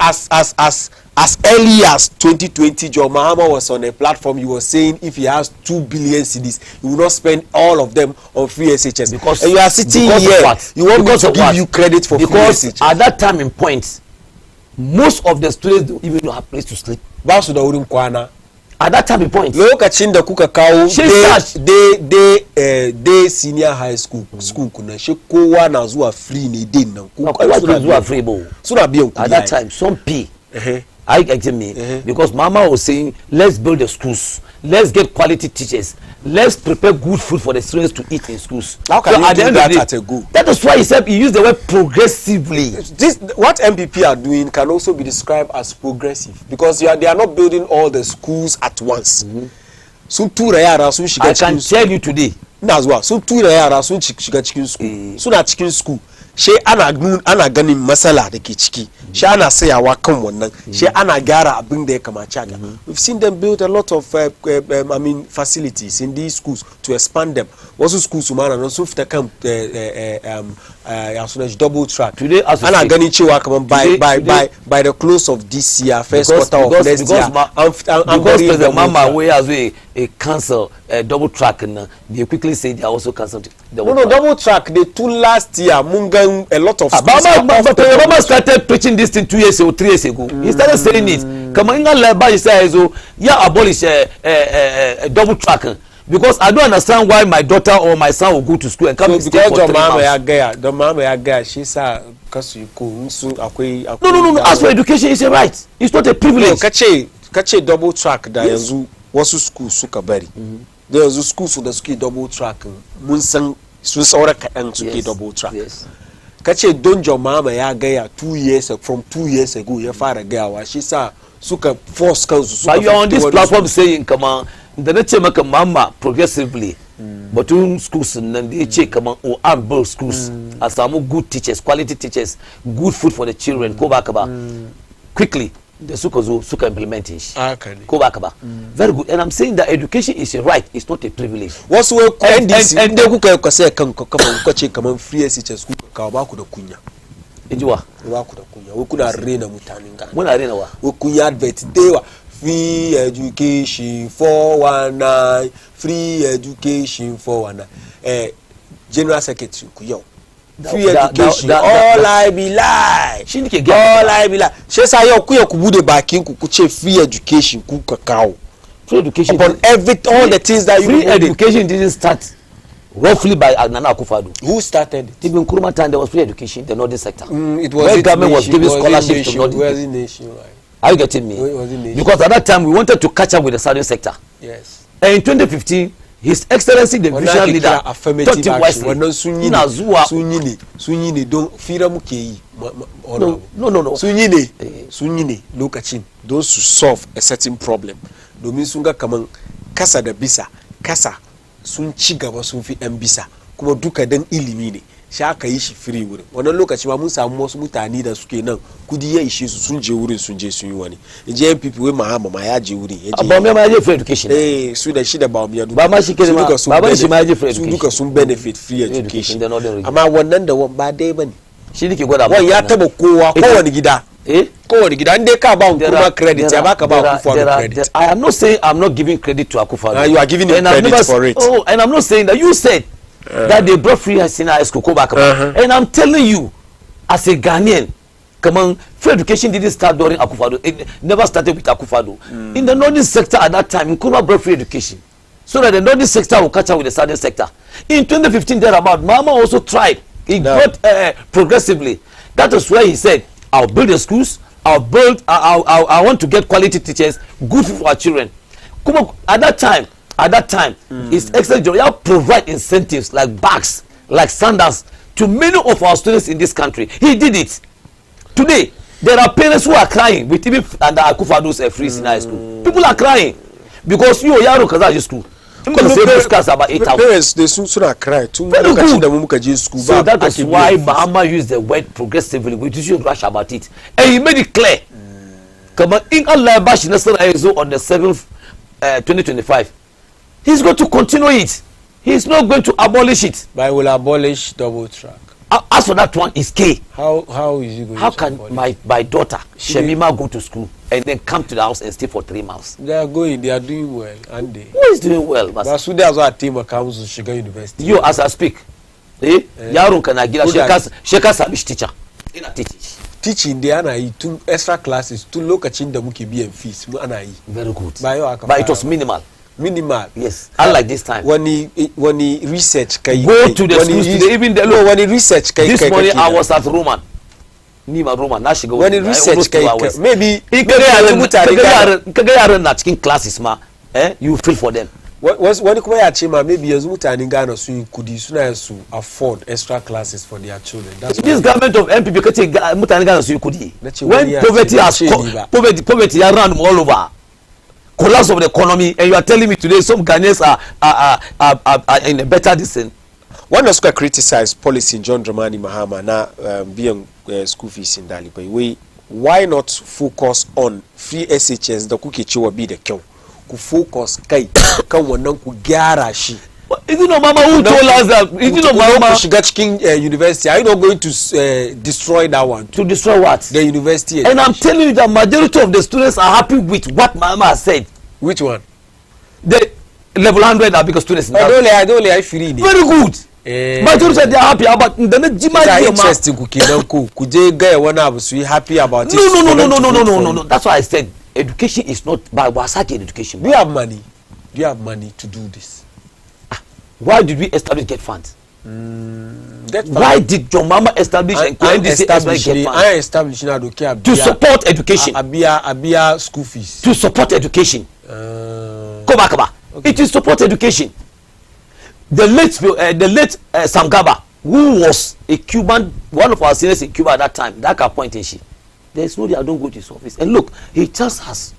early as 2020, John Mahama was on a platform. He was saying if he has 2 billion cedis, he will not spend all of them on free SHS. Because and you are sitting here, you want me to give you credit for free SHS. At that time in point, most of the students don't even have place to sleep. At that time in point, look at Chinda Kuka Kau, they senior high school kuna she kowa na zuwa free ni din na zuwa free bo. At that time some pay. I get me because Mama was saying let's build the schools, let's get quality teachers, let's prepare good food for the students to eat in schools. How can you do that at a go? That is why he said he used the word progressively. This what MPP are doing can also be described as progressive because they are not building all the schools at once. So I can tell you today. So chicken school. She ana ganin masala da ke ciki she ana sayawa kan wannan she ana gyara abin da ya kamace haka. We've seen them build a lot of facilities in these schools to expand them. Wasu schools ma na so fita kan double track today ana ganin cewa kaman by the close of this year first quarter of next year because the Mama we as a cancel double track and they quickly say they also canceled double track they two last year munga a lot of Obama started preaching this thing 2 years or 3 years ago. He started saying it. Come on, he says, yeah, abolish a double track because I don't understand why my daughter or my son will go to school and come and stay for 3 months. The mama she said, because you go no. As for education, it's a right. It's not a privilege. Kache double track that yazu wasu school suka bari. There was a school so the ski double track. Munsan sun saura kaɗan suke double track kace don mama ya gaya 2 years from 2 years ago ya fara gayawa shi sa suka force kansu suka you are on this platform saying kaman da na ce maka mama progressively batun schools nan da ya ce kaman o an build schools a samu good teachers, quality teachers, good food for the children ko ba ka ba quickly da suka zo suka implement shi ko ba ka ba very good, and I'm saying that education is a right, it's not a privilege. Wasu wai NDC and kuka kwasa kan kuka ce kaman free teachers kuka kawo ba ku da kunya injiwa ba ku da kunya wai kuna rena mutanen Ghana muna rena wa wai kunya advert dewa free education 419 free education 419 general secretary ku yau free education all I be lie shi ne ke all I be lie shi yasa yau ku ya ku bude bakin ku ce free education ku ka kawo free education upon all the things that free education didn't start roughly by Nana Akufo-Addo. Who started it? Even Nkrumah time there was free education in the northern sector. It was where government was giving scholarships to northern nation. Are you getting me? Because at that time we wanted to catch up with the southern sector. Yes. And in 2015, His Excellency the visionary leader taught him wisely. Sunyine don fira muke yi. No. Sunyine lokacin don su solve a certain problem. Domin sun ga kaman kasa da bisa kasa sun ci gaba sun fi yan bisa kuma duka dan ilimi ne shi aka yi shi free wurin wannan lokaci ma mun samu wasu mutane da suke nan kudi ya ishe su sun je wurin sun je sun yi wani je MPP wai Mahama ma ya je wurin ya je ba mai ma ya je free education su da shi da ba mu ya ba ma shi ke ma ba shi ma ya je free education su duka sun benefit free education amma wannan da ba dai bane shi nake gwada ba ya taba kowane gida kowane gida an dai ka ba kuma credit ya baka ba Akufo-Addo credit. I am not saying I'm not giving credit to Akufo-Addo. You are giving him credit for it. Oh, and I'm not saying that you said that they brought free senior high school back. And I'm telling you, as a Ghanaian, come on, free education didn't start during Akufo-Addo. It never started with Akufo-Addo. In the northern sector at that time, Nkrumah brought free education so that the northern sector will catch up with the southern sector. In 2015, thereabout, Mama also tried. He brought progressively. That is why he said, I'll build the schools. I want to get quality teachers, good for our children. At that time, His Excellency Joya provide incentives like bags, like sandals to many of our students in this country. He did it. Today, there are parents who are crying with even under Akufo-Addo's free senior high school. People are crying because you Yaro Kazaji school. Parents, they soon are crying. So that is why Mahama used the word progressively. We should rush about it. And he made it clear. Come on, in Allah Bash Nassar Aizo on the 7th, 2025. He's going to continue it. He's not going to abolish it. But he will abolish double track. As for that one, is key. How is he going How to can my daughter, Shemima, go to school and then come to the house and stay for 3 months? They are doing well, aren't they? Who is doing well? But soon there's a team that comes to Shiga University. You, as I speak, Yarun Kanagira, Sheka Sabish teacher. Teaching, they are two extra classes, to look at the Muki and fees. Very good. But it was minimal. Yes, unlike this time. When he research, go to the schools today, even the law. When he research, this morning I was at Roman. Now she go. When he research, maybe classes, ma. You feel for them. When you chima, maybe as mutani Ghana so could you afford extra classes for their children. That's this government of MPP mutani Ghana so could when poverty has poverty around all over. Collapse of the economy, and you are telling me today some Ghanaians are in a better descent. One of us criticized policy in John Dramani Mahama na being school fees in Dali. Why not focus on free SHS? The cookie chiwa be the kill. Ku focus kai kan wannan ku gyara shi. Is it not Mama who told us that? Is it not Mama? Shiga University. Are you not going to destroy that one? To destroy what? The university. And I'm telling you that majority of the students are happy with what Mama has said. Which one? The level 100 are because students. I don't free. Very good. Majority they are happy about the Jima. Interesting kuje guy one have so happy about it. No. That's why I said education is not by Wasaki education. Do you have money? Do you have money to do this? Why did we establish get funds? Why did your mama establish and NDC get funds? I established to support education. Abia school fees. To support education. Kaba. Okay. It is support education. the late Sangaba, who was a Cuban, one of our seniors in Cuba at that time, that appointed she. There's no day I don't go to his office. And look, he tells us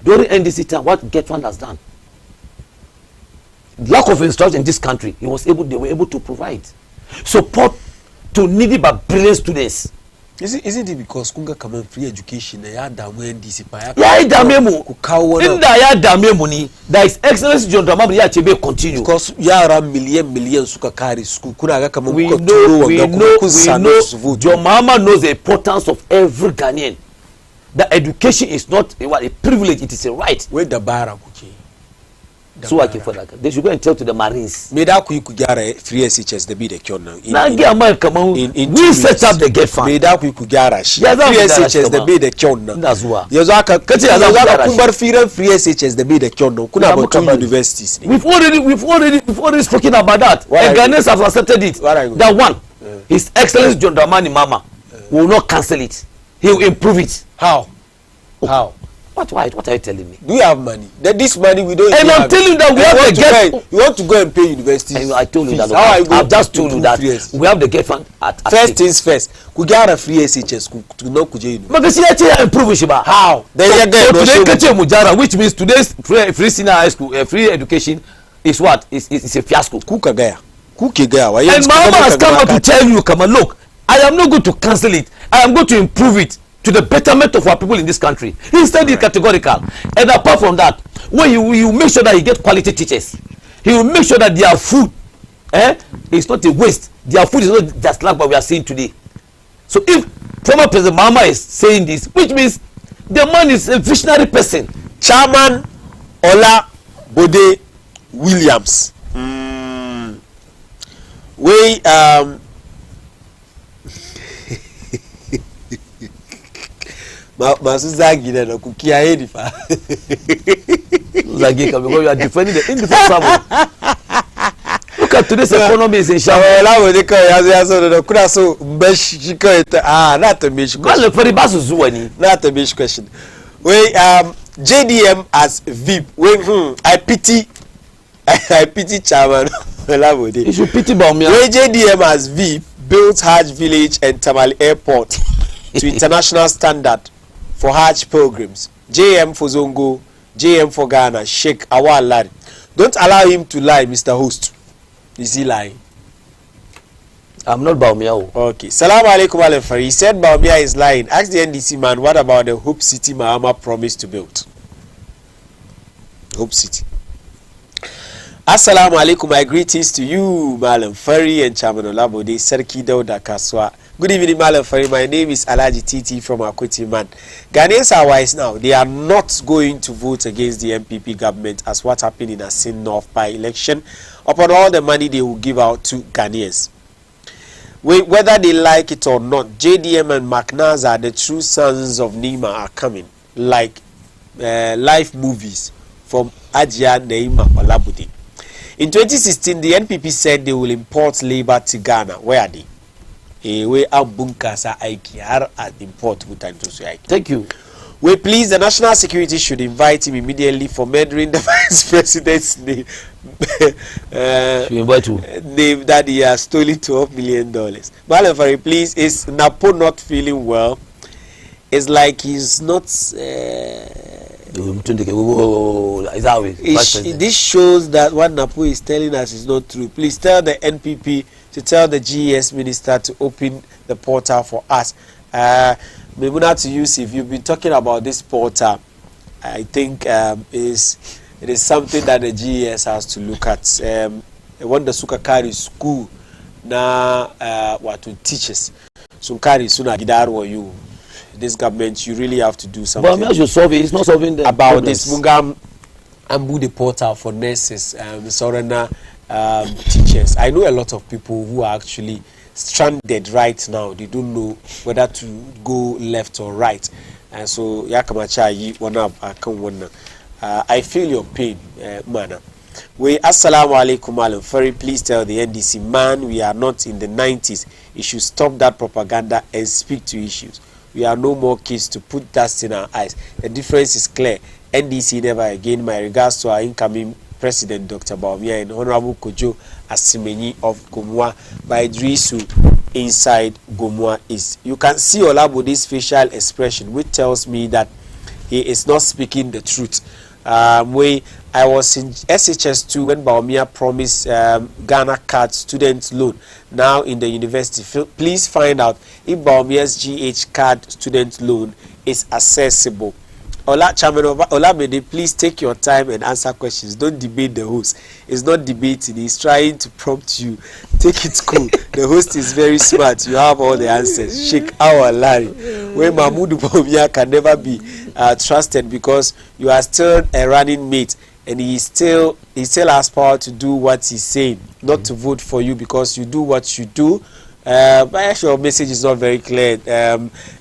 during NDC time what Getfund has done. Lack of instruction in this country, they were able to provide support to needy but brilliant students. Isn't it because kunga kama free education ya damu NDC pa ya damemu inda ya damemu ni there is excellence John Dramani ya chebe continue because yara million suka kari school kuna ga kama we know your mama knows the importance of every Ghanaian. That education is not a privilege, it is a right. Where the bara kuki so I can for that they should go and tell to the Marines me da ku gyara free SHS da bi da kyon nan na gi amma kaman we set up the Getfund me da ku gyara shi free SHS da bi da kyon nan ina zuwa yanzu aka kace yanzu aka kun bar free SHS da bi da kyon nan kuna batun universities ne we've already spoken about that and Ghanaians have accepted it that one His Excellency John Dramani Mama will not cancel it, he will improve it. How? What are you telling me? Do you have money? This money we don't. And I'm telling you that we have the Getfund. You want to go and pay universities. I told you that. I've just told you that we have the Getfund at first things first. Could get a free SHS to not kuje university. Because you improve it. How? Then today Mujara, which means today's free senior high school, free education is what? It's a fiasco. Kukagaya. And Mama has come out to tell you, come on, look, I am not going to cancel it. I am going to improve it to the betterment of our people in this country. He said it categorical. And apart from that, when you make sure that you get quality teachers, he will make sure that their food is not a waste. Their food is not just like what we are seeing today. So if former President Mama is saying this, which means the man is a visionary person. Chairman Ola Bode Williams. We masu zagi na kukiyaye ni fa zagi because you are defending the indefensible. Look at today's economy is in shambles. La wo de ka ya so kuna so mbeshi ko na to me shi question. Well, for the basu zuwa ni. Na to me shi question. We JDM as VIP. We I pity Chairman Ola Bode. You should pity Baumia. We JDM as VIP built Hajj Village and Tamale Airport to international standard for Hajj pilgrims. JM for Zongo, JM for Ghana, Sheikh Awal Lari. Don't allow him to lie, Mr. Host. Is he lying? I'm not Baumia. Okay. Salaam alaikum Alefari. He said Baumia is lying. Ask the NDC man, what about the Hope City Mahama promised to build? Hope City. Assalamu alaikum, my greetings to you, Malam Fari and Chairman Ola Bode, Serki Dauda Kaswa. Good evening, Malam Fari. My name is Alaji Titi from Akweti Man. Ghanaians are wise now. They are not going to vote against the MPP government as what happened in Asin North by election upon all the money they will give out to Ghanaians. Whether they like it or not, JDM and McNaza, the true sons of Nima, are coming like live movies from Ajia Neima Ola Bode. In 2016, the NPP said they will import labor to Ghana. Where are they? We are bunkasa aiki har at import butanto. Thank you. We please the national security should invite him immediately for murdering the vice president's name. Name that he has stolen $12 million. Malafari, please, is Napo not feeling well? It's like he's not. This shows that what Napo is telling us is not true. Please tell the NPP to tell the GES minister to open the portal for us. Memuna to use, if you've been talking about this portal, I think it is something that the GES has to look at. When the Sukakari school na what to teachers, Sukari suna gidaru you. This government, you really have to do something. But should solve it. It's not solving the about problems. This Mungam Ambu the portal for nurses, Sorena teachers. I know a lot of people who are actually stranded right now. They don't know whether to go left or right. And so Yakamacha yi wana akam wana. I feel your pain, mana. We assalamu alaikum alam. Very please tell the NDC man we are not in the 90s. He should stop that propaganda and speak to issues. We are no more kids to put dust in our eyes. The difference is clear. NDC never again. My regards to our incoming President Dr. Bawumia and Honorable Kojo Asimenyi of Gomua by Idrisu inside Gomua East. You can see Olabode's facial expression, which tells me that he is not speaking the truth. Where I was in SHS2 when Bawumia promised Ghana card student loan. Now in the university, please find out if Bawumia's GH card student loan is accessible. Chairman Olamide, please take your time and answer questions. Don't debate the host. It's not debating. He's trying to prompt you. Take it cool. The host is very smart. You have all the answers. Sheikh our Larry. Where Mahmoud Bawumia can never be trusted because you are still a running mate and he still has power to do what he's saying, not to vote for you because you do what you do. But actually your message is not very clear.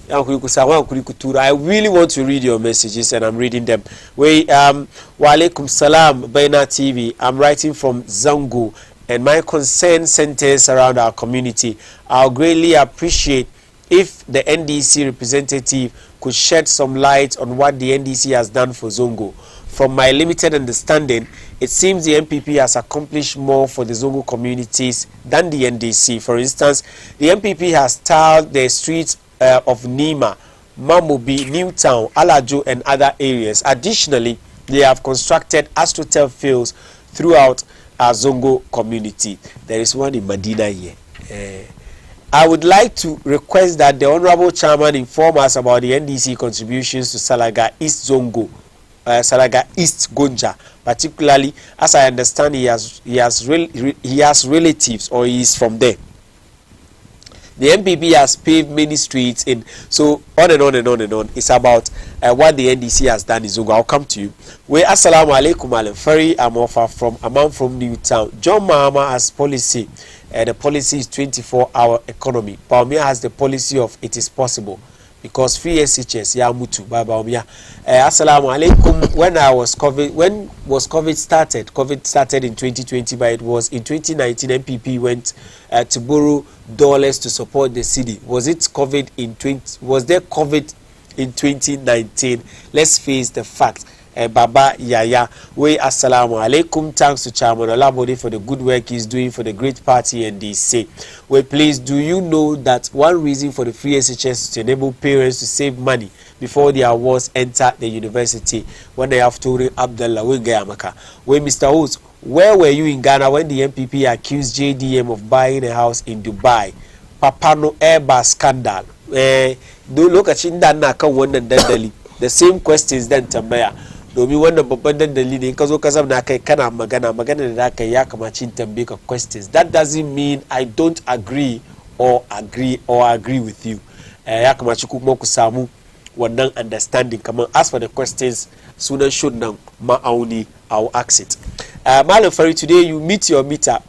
I really want to read your messages and I'm reading them. Wa alaikum salam Baina TV. I'm writing from Zango and my concern centers around our community. I'll greatly appreciate if the NDC representative could shed some light on what the NDC has done for Zongo. From my limited understanding, it seems the MPP has accomplished more for the Zongo communities than the NDC. For instance, the MPP has tiled the streets of Nima, Mamobi, Newtown, Alajo, and other areas. Additionally, they have constructed astroturf fields throughout our Zongo community. There is one in Medina here. I would like to request that the Honorable Chairman inform us about the NDC contributions to Salaga East Zongo. Salaga East Gonja, particularly as I understand he has relatives or he is from there. The MPP has paved many streets in, so on and on and on and on. It's about what the NDC has done in Zongo. I'll come to you. Where assalamu alaikum Alan Ferry, I'm from Newtown. John Mahama has policy. The policy is 24-hour economy. Bawumia has the policy of it is possible. Because free SHS, ya mutu, Baba Omia. Assalamu alaikum. When COVID started? COVID started in 2020, but it was in 2019 MPP went to borrow dollars to support the city. Was there COVID in 2019? Let's face the fact. Baba Yaya, we assalamu alaikum. Thanks to Chairman Olabode for the good work he's doing for the great party and DC. Well, please, do you know that one reason for the free SHS is to enable parents to save money before their awards enter the university? When they have to Abdullah Wingayamaka. Well, Mr. Host, where were you in Ghana when the MPP accused JDM of buying a house in Dubai? Papano Airbus scandal. Look at Chindanaka one and then the same questions then Tambaya. Domin wannan babban dandali ne ka zo ka zamna kai kana magana da kai ya kamacin tambaye ka questions. That doesn't mean I don't agree or agree with you. Ya kamaci kuma ku samu wannan understanding. Kamar as for the questions sunan should nan Auni, I'll ask it. Malam Fari, today you meet your meter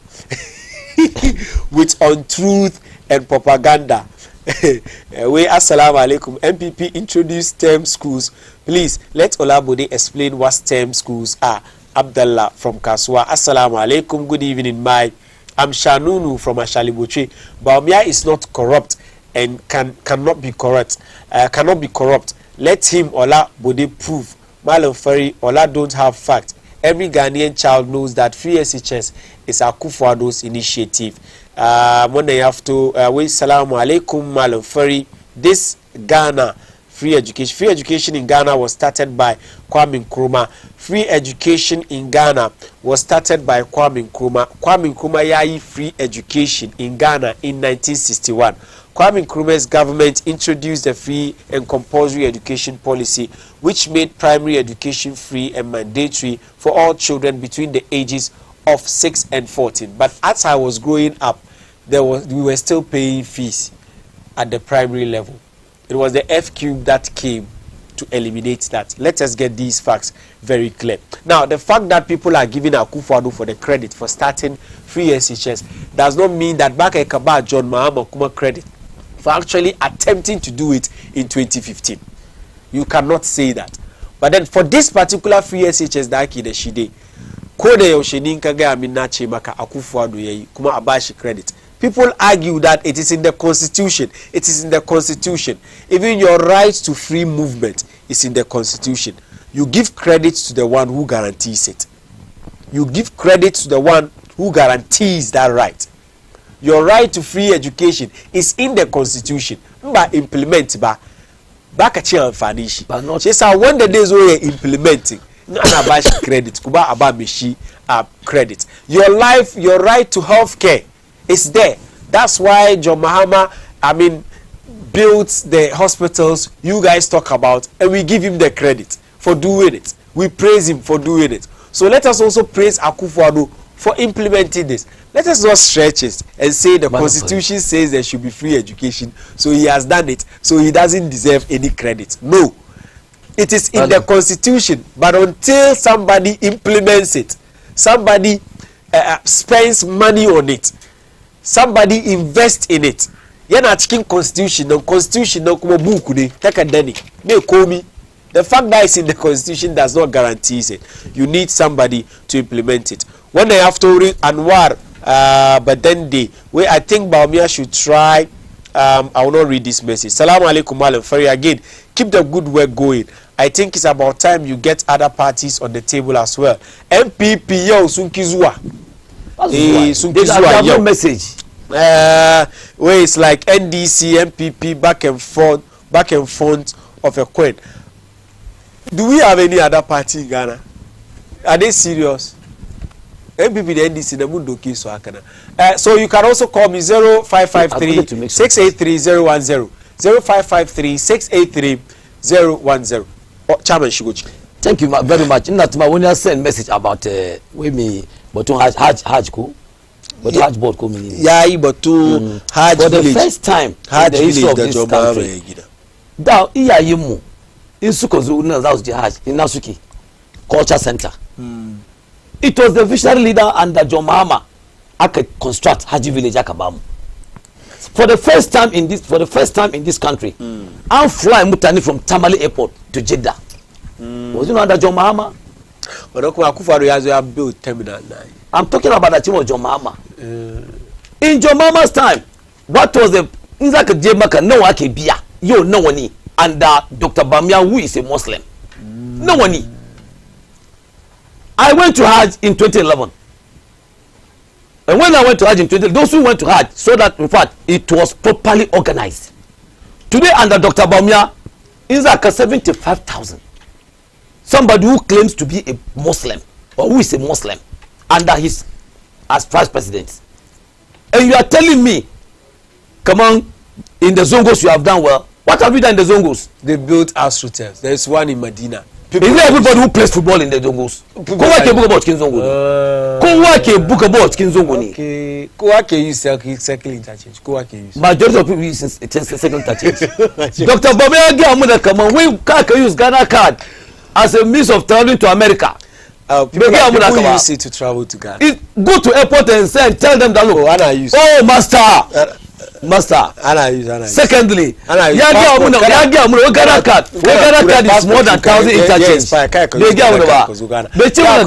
with untruth and propaganda. We assalamu alaikum. MPP introduced STEM schools. Please let Olabode explain what STEM schools are. Abdullah from Kaswa. Assalamu alaikum. Good evening, I'm Shanunu from Ashaliboche. Bawumia is not corrupt and cannot be corrupt. Let him Olabode prove. Malam Ferry, Ola don't have fact. Every Ghanaian child knows that free SHS is Akufo-Addo's initiative. When they have to wait salamu alaikum Malam Ferry. This Ghana free education in Ghana was started by Kwame Nkrumah. Free education in Ghana was started by Kwame Nkrumah. Kwame Nkrumah yayi free education in Ghana in 1961. Kwame Nkrumah's government introduced a free and compulsory education policy which made primary education free and mandatory for all children between the ages of 6 and 14. But as I was growing up, we were still paying fees at the primary level. It was the F-Cube that came to eliminate that. Let us get these facts very clear. Now, the fact that people are giving Akufo-Addo for the credit for starting free SHS does not mean that Baka Ekaba John Mahama Kuma credit for actually attempting to do it in 2015. You cannot say that. But then for this particular free SHS Daki the Shide, Kode Yosheninka Gamina Chemaka Akufo-Addo Yei Kuma Abashi credit. People argue that it is in the Constitution. It is in the Constitution. Even your right to free movement is in the Constitution. You give credit to the one who guarantees it. you give credit to the one who guarantees that right. Your right to free education is in the constitution. Mba implement ba kachi amfani shi. She say when the days we implementing na ba credit kuba aba meshi credit. Your life, your right to health care is there. That's why John Mahama, built the hospitals you guys talk about, and we give him the credit for doing it. We praise him for doing it. So let us also praise Akufo-Addo for implementing this. Let us not stretch it and say the constitution says there should be free education, so he has done it, so he doesn't deserve any credit. No, it is in the constitution, but until somebody implements it, somebody spends money on it, somebody invests in it. You're not checking constitution no kuma book ne takadani me komi. The fact that it's in the constitution does not guarantee it. You need somebody to implement it. When I have to read Anwar but then where I think Baumia should try, I will not read this message. Salaam alaikum Malam Ferry again. Keep the good work going. I think it's about time you get other parties on the table as well. MPP yo Sunkizua. Sunkizua yo message. Where it's like NDC, MPP back and forth of a coin. Do we have any other party in Ghana? Are they serious? MPP, the NDC, the Mundo Kiso Akana. So you can also call me 0553 683 010. 0553 683 010. Chairman Shugochi. Thank you very much. When you send message about but Hajj ko. But Hajj board ko meaning. Yeah, but to Hajj for the village. first time Hajj in the history of village this country. Now, iya yimu. In Sukozu, that was the Hajj in Nasuki Culture Center. It was the visionary leader under John Mahama I could construct Haji Village Akabamu. For the first time in this country, I'm flying Mutani from Tamale Airport to Jeddah. Was it under John Mahama? But Akufo-Addo has built Terminal 9. I'm talking about the team of John Mahama. In John Mahama's time, what was the Nzaka Jemaka no Akebia? Yo, no one under Dr. Bamia, who is a Muslim. No one. I went to Hajj in 2011. And when I went to Hajj in 2011, those who went to Hajj saw that, in fact, it was properly organized. Today, under Dr. Bamia, is like 75,000. Somebody who claims to be a Muslim, or who is a Muslim, under his, as vice president. And you are telling me, come on, in the Zongos you have done well. What have you done in the Zongos? They built AstroTurf. There is one in Medina. Is there everybody who plays football in the Zongos? Go work a book about Kinzongo. Go work a book about Kinzongo. Okay. Go work a use circle interchange. Go work a use. Majority of people use second interchange. Dr. Bobby Amuda, come on, we can't use Ghana card as a means of traveling to America. People use it to travel to Ghana. Go to airport and tell them that look. Oh, master. Secondly, Ghana card is more than 1,000 interchange.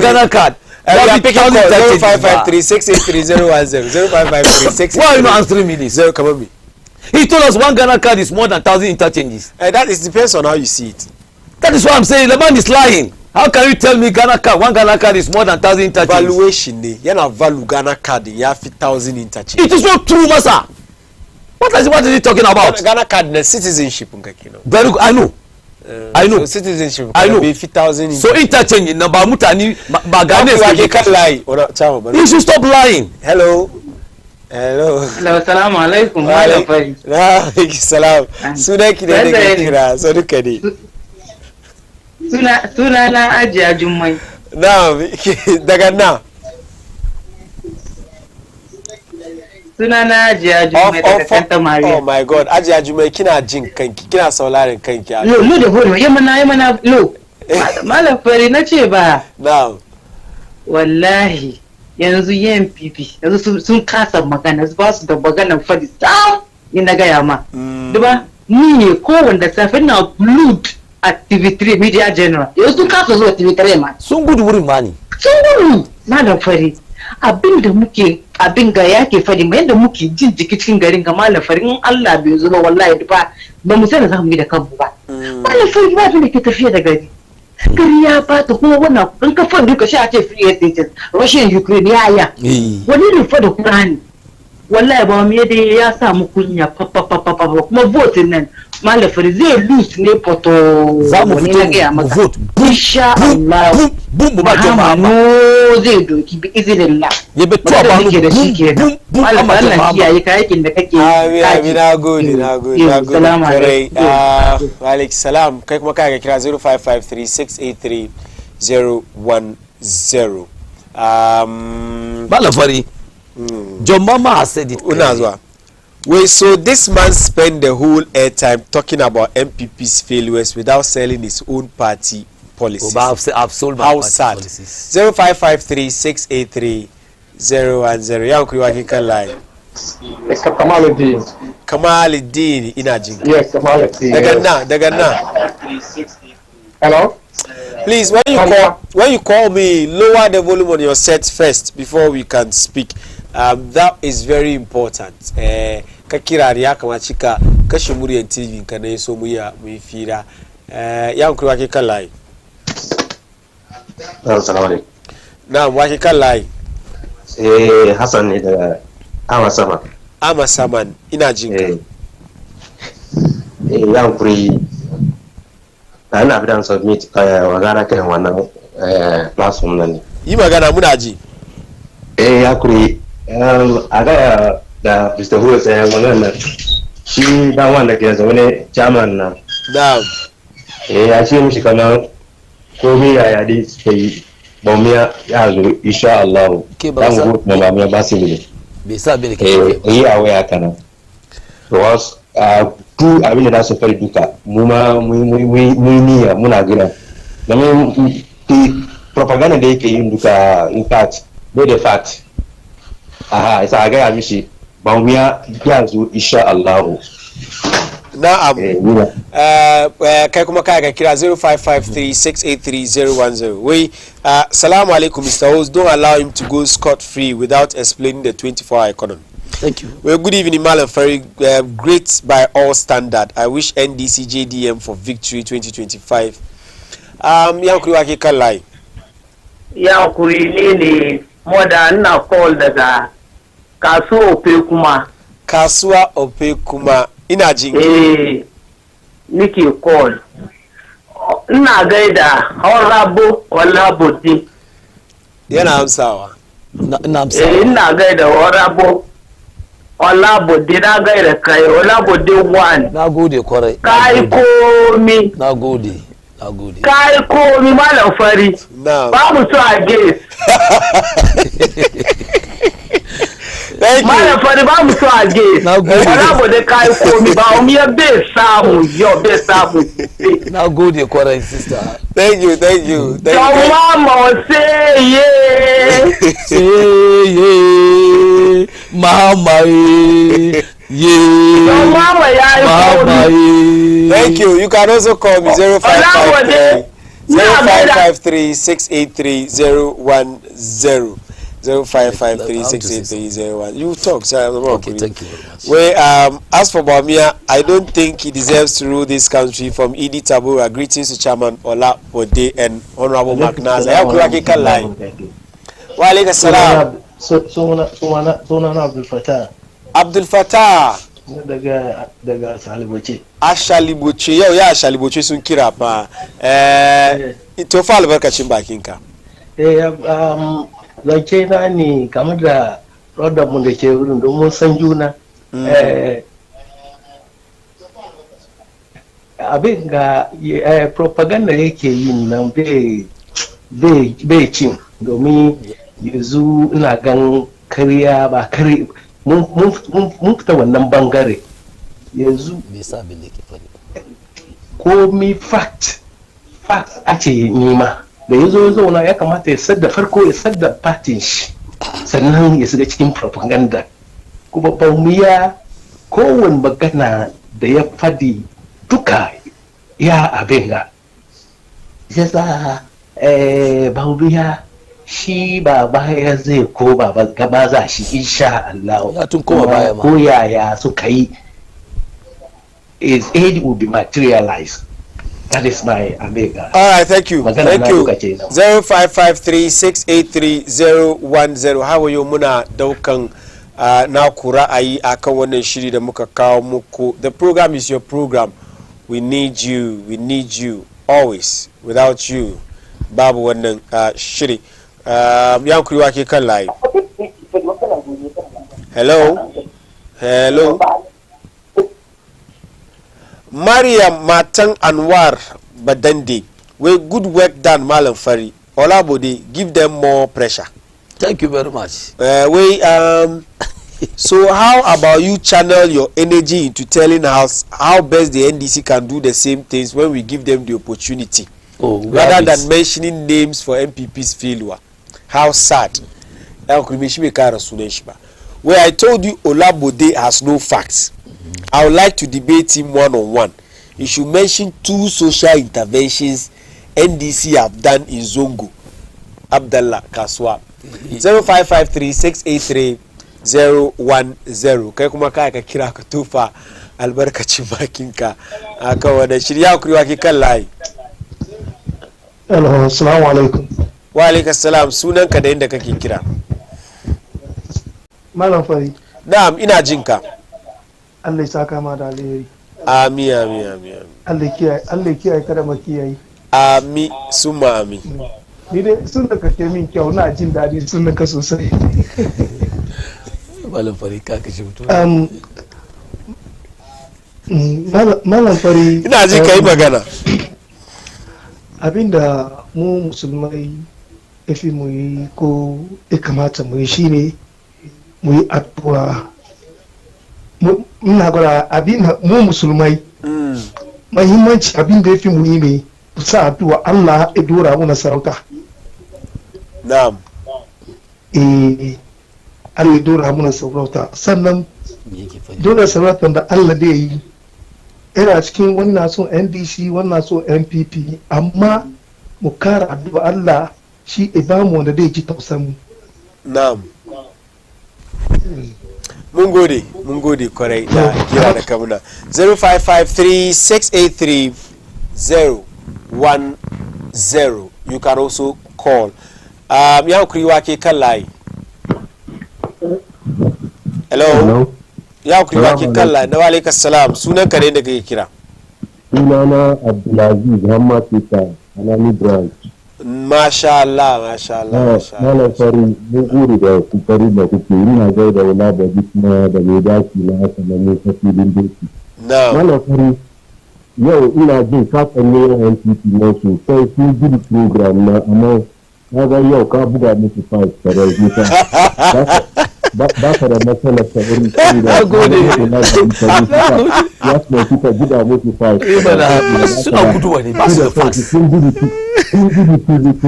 Ghana card. We are picking call 0553 683 010. 0553 why are you not answering me this? Come on me. He told us one Ghana card is more than 1,000 interchanges. That is depends on how you see it. That is what I'm saying. The man is lying. How can you tell me one Ghana card is more than 1,000 interchanges? Valuation, you have value Ghana card, you have 1,000 interchanges. It is not true, Masa. What is he talking about? Ghana card, the citizenship. Very good. I know. So citizenship. I know. 50,000. So interchange in Mutani, You can't lie. You should stop lying. Hello. Assalamu alaikum. Salam. Sunaki da kira. So duka ne. Suna na Ajiya Jummai. Daga na. Suna na Ajiya Jummai daga Santa Maria. Oh my God, Ajiya Jummai kina jin kanki, kina sauraron kanki. Lo da horo, yamana lo. Malam Fari na ce ba. Na'am. Wallahi yanzu yin pipi, yanzu sun kasa magana, ba su da magana fadi sam ina ga yama. Duba ni ne ko wanda safe na blood at TV3 Media General. Yanzu sun kasa zuwa TV3 ma. Sun gudu wurin mani. Sun gudu. Malam Fari. Abin ga yake fadi mai yadda muke jin jiki cikin garin ga Malam Fari in Allah bai zo ba wallahi ba mu sani za mu yi da kanmu ba. Malam Fari ba da ke tafiya da gari. kariya ba ta kuma wannan in ka fa duka sha ce free agents Russian Ukraine ya wani ne fa da Qur'ani wallahi ba mu yadda ya samu kunya pa kuma vote nan malafari zai lose ne poto za mu fito mu vote insha Allah bum mu ba jama'a no zai doki bi izinillah ya bi to ba mu da shi kenan Allah kiyaye kayakin da kake amin nagode salamu alaikum wa alaikum salam kai kuma kai ga kira 0553683010 malafari John Mama has said it. Wait, so this man spent the whole airtime talking about MPP's failures without selling his own party policies. I've sold my How party sad. policies. 0553683010. Yeah, we can lie. Kamaluddin ina jin. Yes, Kamaluddin. Daga na. Hello? Please, when you call me, lower the volume on your set first before we can speak. That is very important. Ka kira ya kamaci ka kashe muryar TV ka ne so mu yi fira. Ya ku wake kan layi. Assalamu alaikum. Na wake kan layi. Hassan ne daga Amasaman. Amasaman ina jin ka. Ya kuri ana bidan submit magana kan wannan platform nan ne. Yi magana muna ji. Ya kuri a ga da Mr. Huwa sai magana shi dan wanda ke zaune chairman na. Na'am. Ya ce mishi kana komai ya dai sai baumiya ya zo insha Allah. Dan go mu ba ba su ne. Bai sa bane ke. Yi a waya kana. To was tu abin da su fari duka mu ma mu niyya muna gina. Domin propaganda da yake yin duka in fact no the fact. Aha, isa ga ya mishi baumiya ya zo insha Allah. Na'am. Kai kuma kai ga kira 0553683010. Wait, salamu alaikum Mr. Host. Don't allow him to go scot-free without explaining the 24-hour economy. Thank you. Well, good evening, Malam Ferry. Great by all standard. I wish NDC JDM for victory 2025. Yankuri wake kan layi. Yankuri ne moda ina call daga kasuwa ope kuma. Kasuwa ope kuma. Ina jin. Nike call. Ina gaida Horabo Olabode. Yana amsawa. Ina amsawa. Ina gaida Horabo Olabode, na gaida kai Olabode 1. Na gode kwarai. Kai komi. Na gode. Kai komi Malam Fari. Ba mu so a guess. Malam Fari ba mu so a guess. Olabode kai komi ba mu ya be samu yo be samu. Na gode kwarai sister. Thank you. Mama say yeah. Say yeah. Mama yeah. Mama yeah. Thank you. You can also call me 0553-683-010. 0553-683-010. You talk, sir. Okay, thank you very much. Well, as for Bamia, I don't think he deserves to rule this country. From Idi Tabura, greetings to Chairman Ola Bode and Honorable Magnaza. Wa alaikum salam. Sunana Abdul Fattah. Abdul Fattah. Daga Shaliboce. Shaliboce, yau ya Shaliboce sun kira fa. To fa albarkacin bakinka. Zance na ne kamar da mu da ke wurin domin san juna. Abin ga propaganda yake yin nan bai cin domin yanzu ina gan kariya ba kari mun fita wannan bangare yanzu komi fact ake nima da ya zo zauna ya kamata ya sadda farko ya sadda fatin shi sannan ya shiga cikin propaganda kuma baumiya kowane magana da ya fadi duka ya abin ga ya sa baumiya shi ba baya zai ko ba gaba za shi insha Allah ya tun koma baya ma ko yaya suka yi his aid will be materialized That is my America. All right, thank you. Magana Thank na you. duka kenan. 0553-683-010. How are you muna daukan na ku ra'ayi akan wannan shiri da muka kawo muku. The program is your program. We need you. We need you always. Without you, babu wannan shiri. Ya kuri wake kan layi. Hello. Hello. Mariam Matan Anwar Badande. Well, good work done, Malam Fari. Olabode, give them more pressure. Thank you very much. So how about you channel your energy into telling us how best the NDC can do the same things when we give them the opportunity, rather than mentioning names for MPP's failure? How sad. Where I told you Olabode has no facts. I would like to debate him one-on-one. He should mention 2 social interventions NDC have done in Zongo. Abdallah Kaswa. 0553-683-010. Kai kuma kai ka kira ka tufa albarkacin bakinka aka wada shirya kuriwa ki kan layi. Hello, assalamu alaikum. Wa alaikum assalam, sunanka da inda kake kira. Malam Fari. Na'am, ina jinka. Allah ya saka ma da alheri. Amin amin amin. Allah kiyaye kada makiyayi. Amin summa amin. Ni dai sun da kake min kyau na jin dadi sun da ka sosai. Malam Fari ka kashe mutum. Malam Fari. Ina ji kai magana. Abinda mu musulmai yafi mu yi ko ya kamata mu yi shine mu yi addu'a. Muna gwada abin mu musulmai mahimmanci abin da ya fi muhi ne sa addu'a Allah ya dora mu na sarauta. Na'am. Allah ya dora mu na sarauta sannan dole sarautar da Allah da yi yana cikin wannan son NDC wannan son NPP amma mu kara addu'a Allah shi ya ba mu wanda zai ji tausan mu. Na'am. Mun gode kwarai da kira da kamuna. 0553-683-010. You can also call. Ya kuri wake kan layi. Hello. Ya kuri wake kan layi. Na walaikum salam. Sunan ka ne da kake kira. Sunana Abdulaziz Muhammad Isa Anani Branch. Masha Allah, masha Allah. Malam Fari, mun gode da kokari da kuke yi na gaida wala da kuma da mai daki na haka na ne ta filin doki. Malam Fari, yau ina jin kafin ne yan NPP na sosai sun gudu program na amma na ga yau ka buga musu 5 tare da ba ka da matsalar ta wurin tsari da gode ya kuma kika buga musu 5 suna guduwa ne ba su da facts. Sun gudu TV3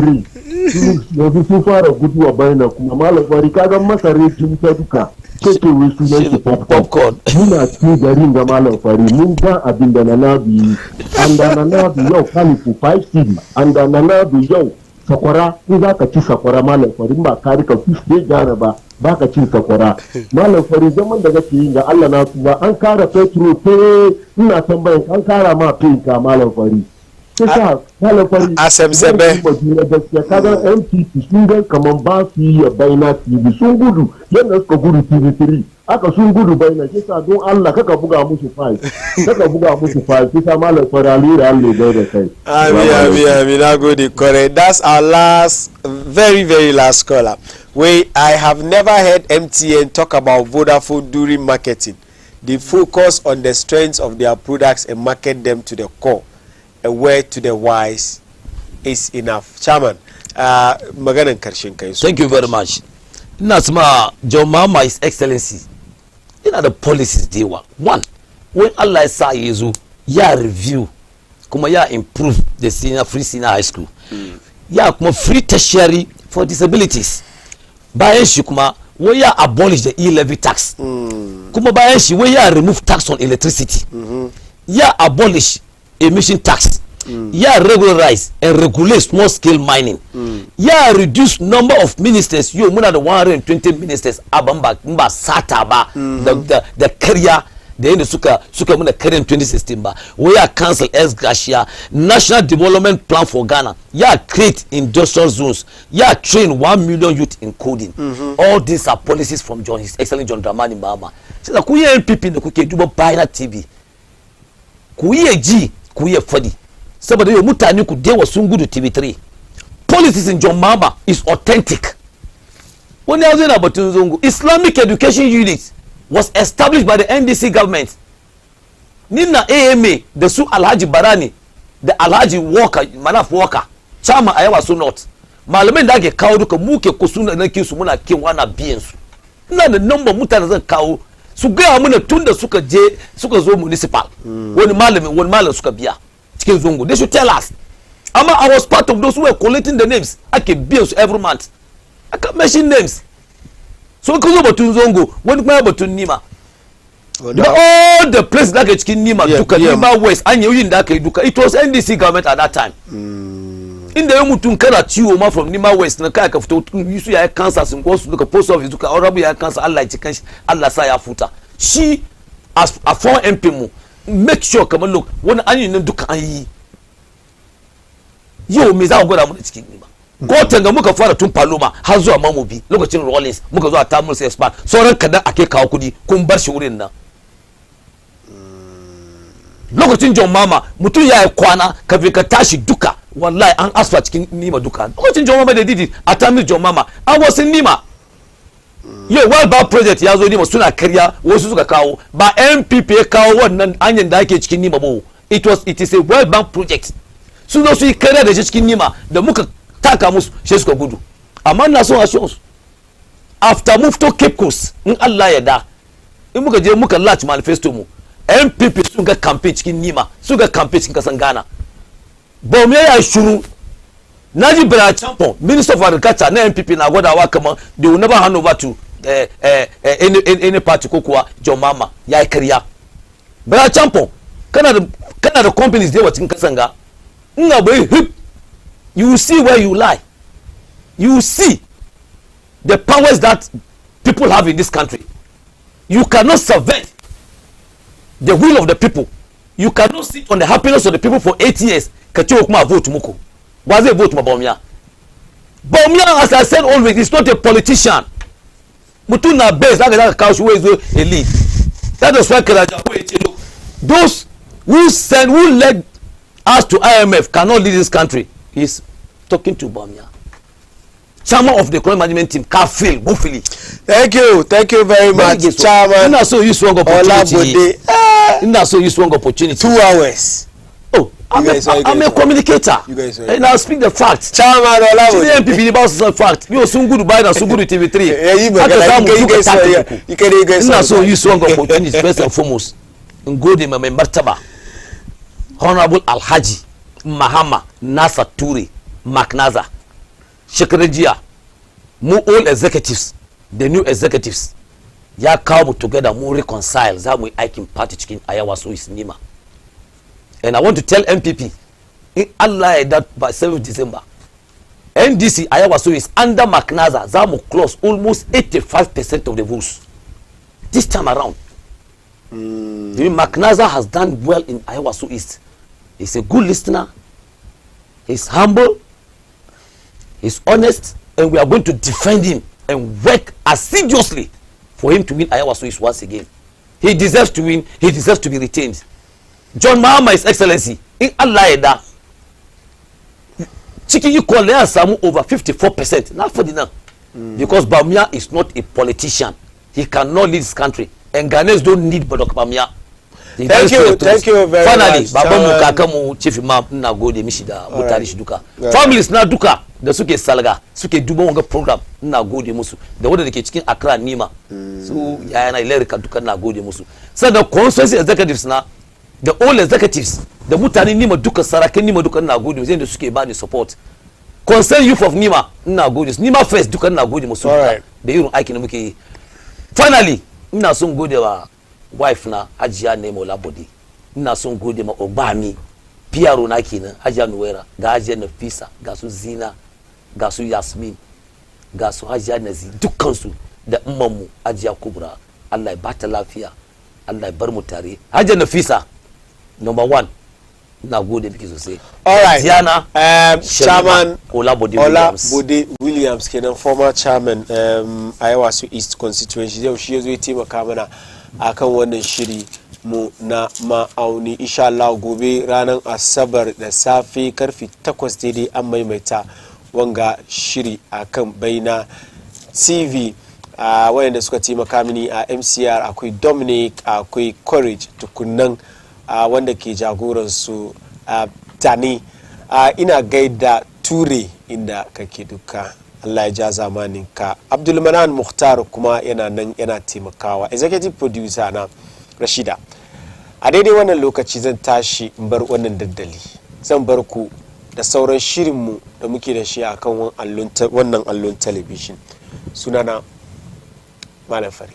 yanzu sun fara guduwa bayan kuma Malam Fari kaga masa rejin ta duka keke wai sunan popcorn muna cikin garin ga Malam Fari mun ga abin da na nabi an da na nabi yau kalifu 5 city an da na nabi yau sakwara in za ka ci sakwara Malam Fari ba ka rika fish bai gara ba ka cin sakwara Malam Fari zaman da kake yi ga Allah na tuba an kara petrol ina tambayan an kara ma pinka Malam Fari a samsame gaskiya kaga MPP sun ga kaman ba su yi baina TV sun gudu yadda suka gudu TV3 aka sun gudu baina kisa don Allah kaka buga musu 5 kisa Malam Fari alira Allah da kai amin nagode correct. That's our last very last caller. I have never heard MTN talk about Vodafone during marketing. They focus on the strengths of their products and market them to the core. A word to the wise is enough. Chairman, maganan karshen kai. Thank you very much. Ina sama John Mahama His Excellency. Ina da policies da yawa. One, when Allah ya sa ya zo ya review kuma ya improve the free senior high school. Ya kuma free tertiary for disabilities. Bayan shi kuma wai ya abolish the e-levy tax. Kuma bayan shi wai ya remove tax on electricity. Ya abolish emission tax. Yeah, regularize and regulate small scale mining. Yeah, reduce number of ministers. You muna the 120 ministers abamba mba sata ba the career da yadda suka muna karin 2016 ba we ya cancel S Gracia National Development Plan for Ghana ya create industrial zones ya train 1 million youth in coding all these are policies from His Excellency John Dramani Mahama sai da ku yi NPP da kuke duba Bayana TV ku yi ji ku yi fadi saboda yau mutane ku dewa sun gudu TV3 policies in John Mahama is authentic wani ya zo yana batun zongo Islamic Education Unit was established by the NDC government nina AMA da su Alhaji Barani da Alhaji Walker Manaf Walker chama a yawa su not malamin da ake kawo duka muke kusu na kinsu muna kin wana biyan su ina da number mutane zan kawo su gaya muna tun da suka zo municipal wani malam suka biya cikin zongo they should tell us amma I was part of those who were collecting the names ake biyan su every month I can mention names so ka zo batun zongo wani kuma batun nima all the places da ake cikin nima duka nima west an yi da aka yi duka it was NDC government at that time inda ya mutum kana ciwo ma from nima west na kai ka fito yusu ya cancer sun ko su duka post office duka aurabu ya cancer Allah ya cikan shi Allah sa ya futa shi as a former MP mu make sure kamar look wani an yi nan duka an yi yau me za ku gwada mu da cikin nima gotan ga muka fara tun Paloma har zuwa Mamobi lokacin Rollins muka zuwa Tamil sai Span sauran kadan ake kawo kudi kun bar shi wurin nan lokacin John Mama mutum ya kwana kafin ka tashi duka wallahi an asfa cikin nima duka lokacin John Mama da didi a Tamil John Mama an wasu nima yau World Bank project ya zo nima suna karya wasu suka kawo ba NPP ya kawo wannan anyan da ake cikin nima ba it is a World Bank project sun zo su yi karya da shi cikin nima da muka taka musu shi suka gudu amma na so assurance after move to Cape Coast in Allah ya da in muka je muka launch manifesto mu NPP sun ga campaign cikin nima sun ga campaign cikin kasan Ghana ba mu ya shuru naji Bra Champion Minister of Agriculture na NPP na gwadawa kaman they will never hand over to any party ko kuwa John Mama ya kariya Bra Champion kana da companies da cikin kasan ga ina bai hip you will see where you lie you will see the powers that people have in this country you cannot subvert the will of the people you cannot sit on the happiness of the people for 8 years ka ce kuma vote muku wa zai vote ma Bawumia as I said always is not a politician mutum na base aka kawo shi wai zo a lead that is why Karaja ko yace look those who led us to IMF cannot lead this country is talking to Bawumia chairman of the economic management team can fail hopefully. Thank you very much chairman. Ina so use one opportunity. Ina so use one opportunity. 2 hours. Oh, I'm a communicator. And I'll speak the facts. Chairman Olabode. NPP about the fact. You so good by na so good TV3. You can Ina so use one opportunity first and foremost. Ngode ma martaba. Honorable Alhaji Mahama Nasa Ture Maknaza Shekrejiya mu all executives the new executives ya kawo mu together mu reconcile za mu yi aikin party cikin Ayawa so is nima and I want to tell MPP in Allah that by 7th December NDC Ayawa so is under Maknaza za mu close almost 85% of the votes this time around. Maknaza has done well in Ayawa so East. He's a good listener. He's humble. He's honest. And we are going to defend him and work assiduously for him to win Ayawa so East once again. He deserves to win. He deserves to be retained. John Mahama, His Excellency, in Allah Eda, Chiki Equal Samu over 54%. Not for the now. Because Bawumia is not a politician. He cannot lead this country. And Ghanaians don't need Badok Bawumia. Thank you very finally, much. Finally, Baba Mukakamu chief imam na gode mishi da mutane shi duka. Families na duka da suke salga, suke duban wanga program na gode musu. Da wanda dake cikin Accra Nima. Su yaya na Ilerika duka na gode musu. Sannan constituency executives na the all executives da mutane Nima duka sarakin Nima duka na gode musu da suke ba ni support. Concern youth of Nima na gode musu. Nima first duka na gode musu. Da irin aikin da muke yi. Finally, ina son gode wa wife na Hajiya Nemo Labodi, ina son gode ma Obami Piaro na kenan Hajiya Nuwera ga Hajiya Nafisa ga su Zina ga su Yasmin ga su Hajiya Nazi dukkan su da umman mu Hajiya Kubra Allah ya bata lafiya Allah ya bar mu tare. Hajjar Nafisa number 1 na gode miki sosai. Alright. Diana Chairman Olabode Williams kenan former chairman Iowa Su East constituency yau shi yazo ya taimaka mana akan wannan shiri mu na ma'auni. Insha Allah gobe ranar Asabar da safe karfe 8 daidai an maimaita wanga shiri akan Baina TV. Wayanda suka taimaka mini a MCR akwai Dominic, akwai Courage tukunnan wanda ke jagoransu Tani. Ina gaida Ture inda kake duka. Allah ya ja zamanin ka. Abdulmanan Mukhtar kuma yana nan yana taimakawa. Executive producer na Rashida. A daidai wannan lokaci zan tashi in bar wannan dandali. Zan bar ku da sauran shirinmu da muke da shi akan wannan allon television. Sunana Malam Fari.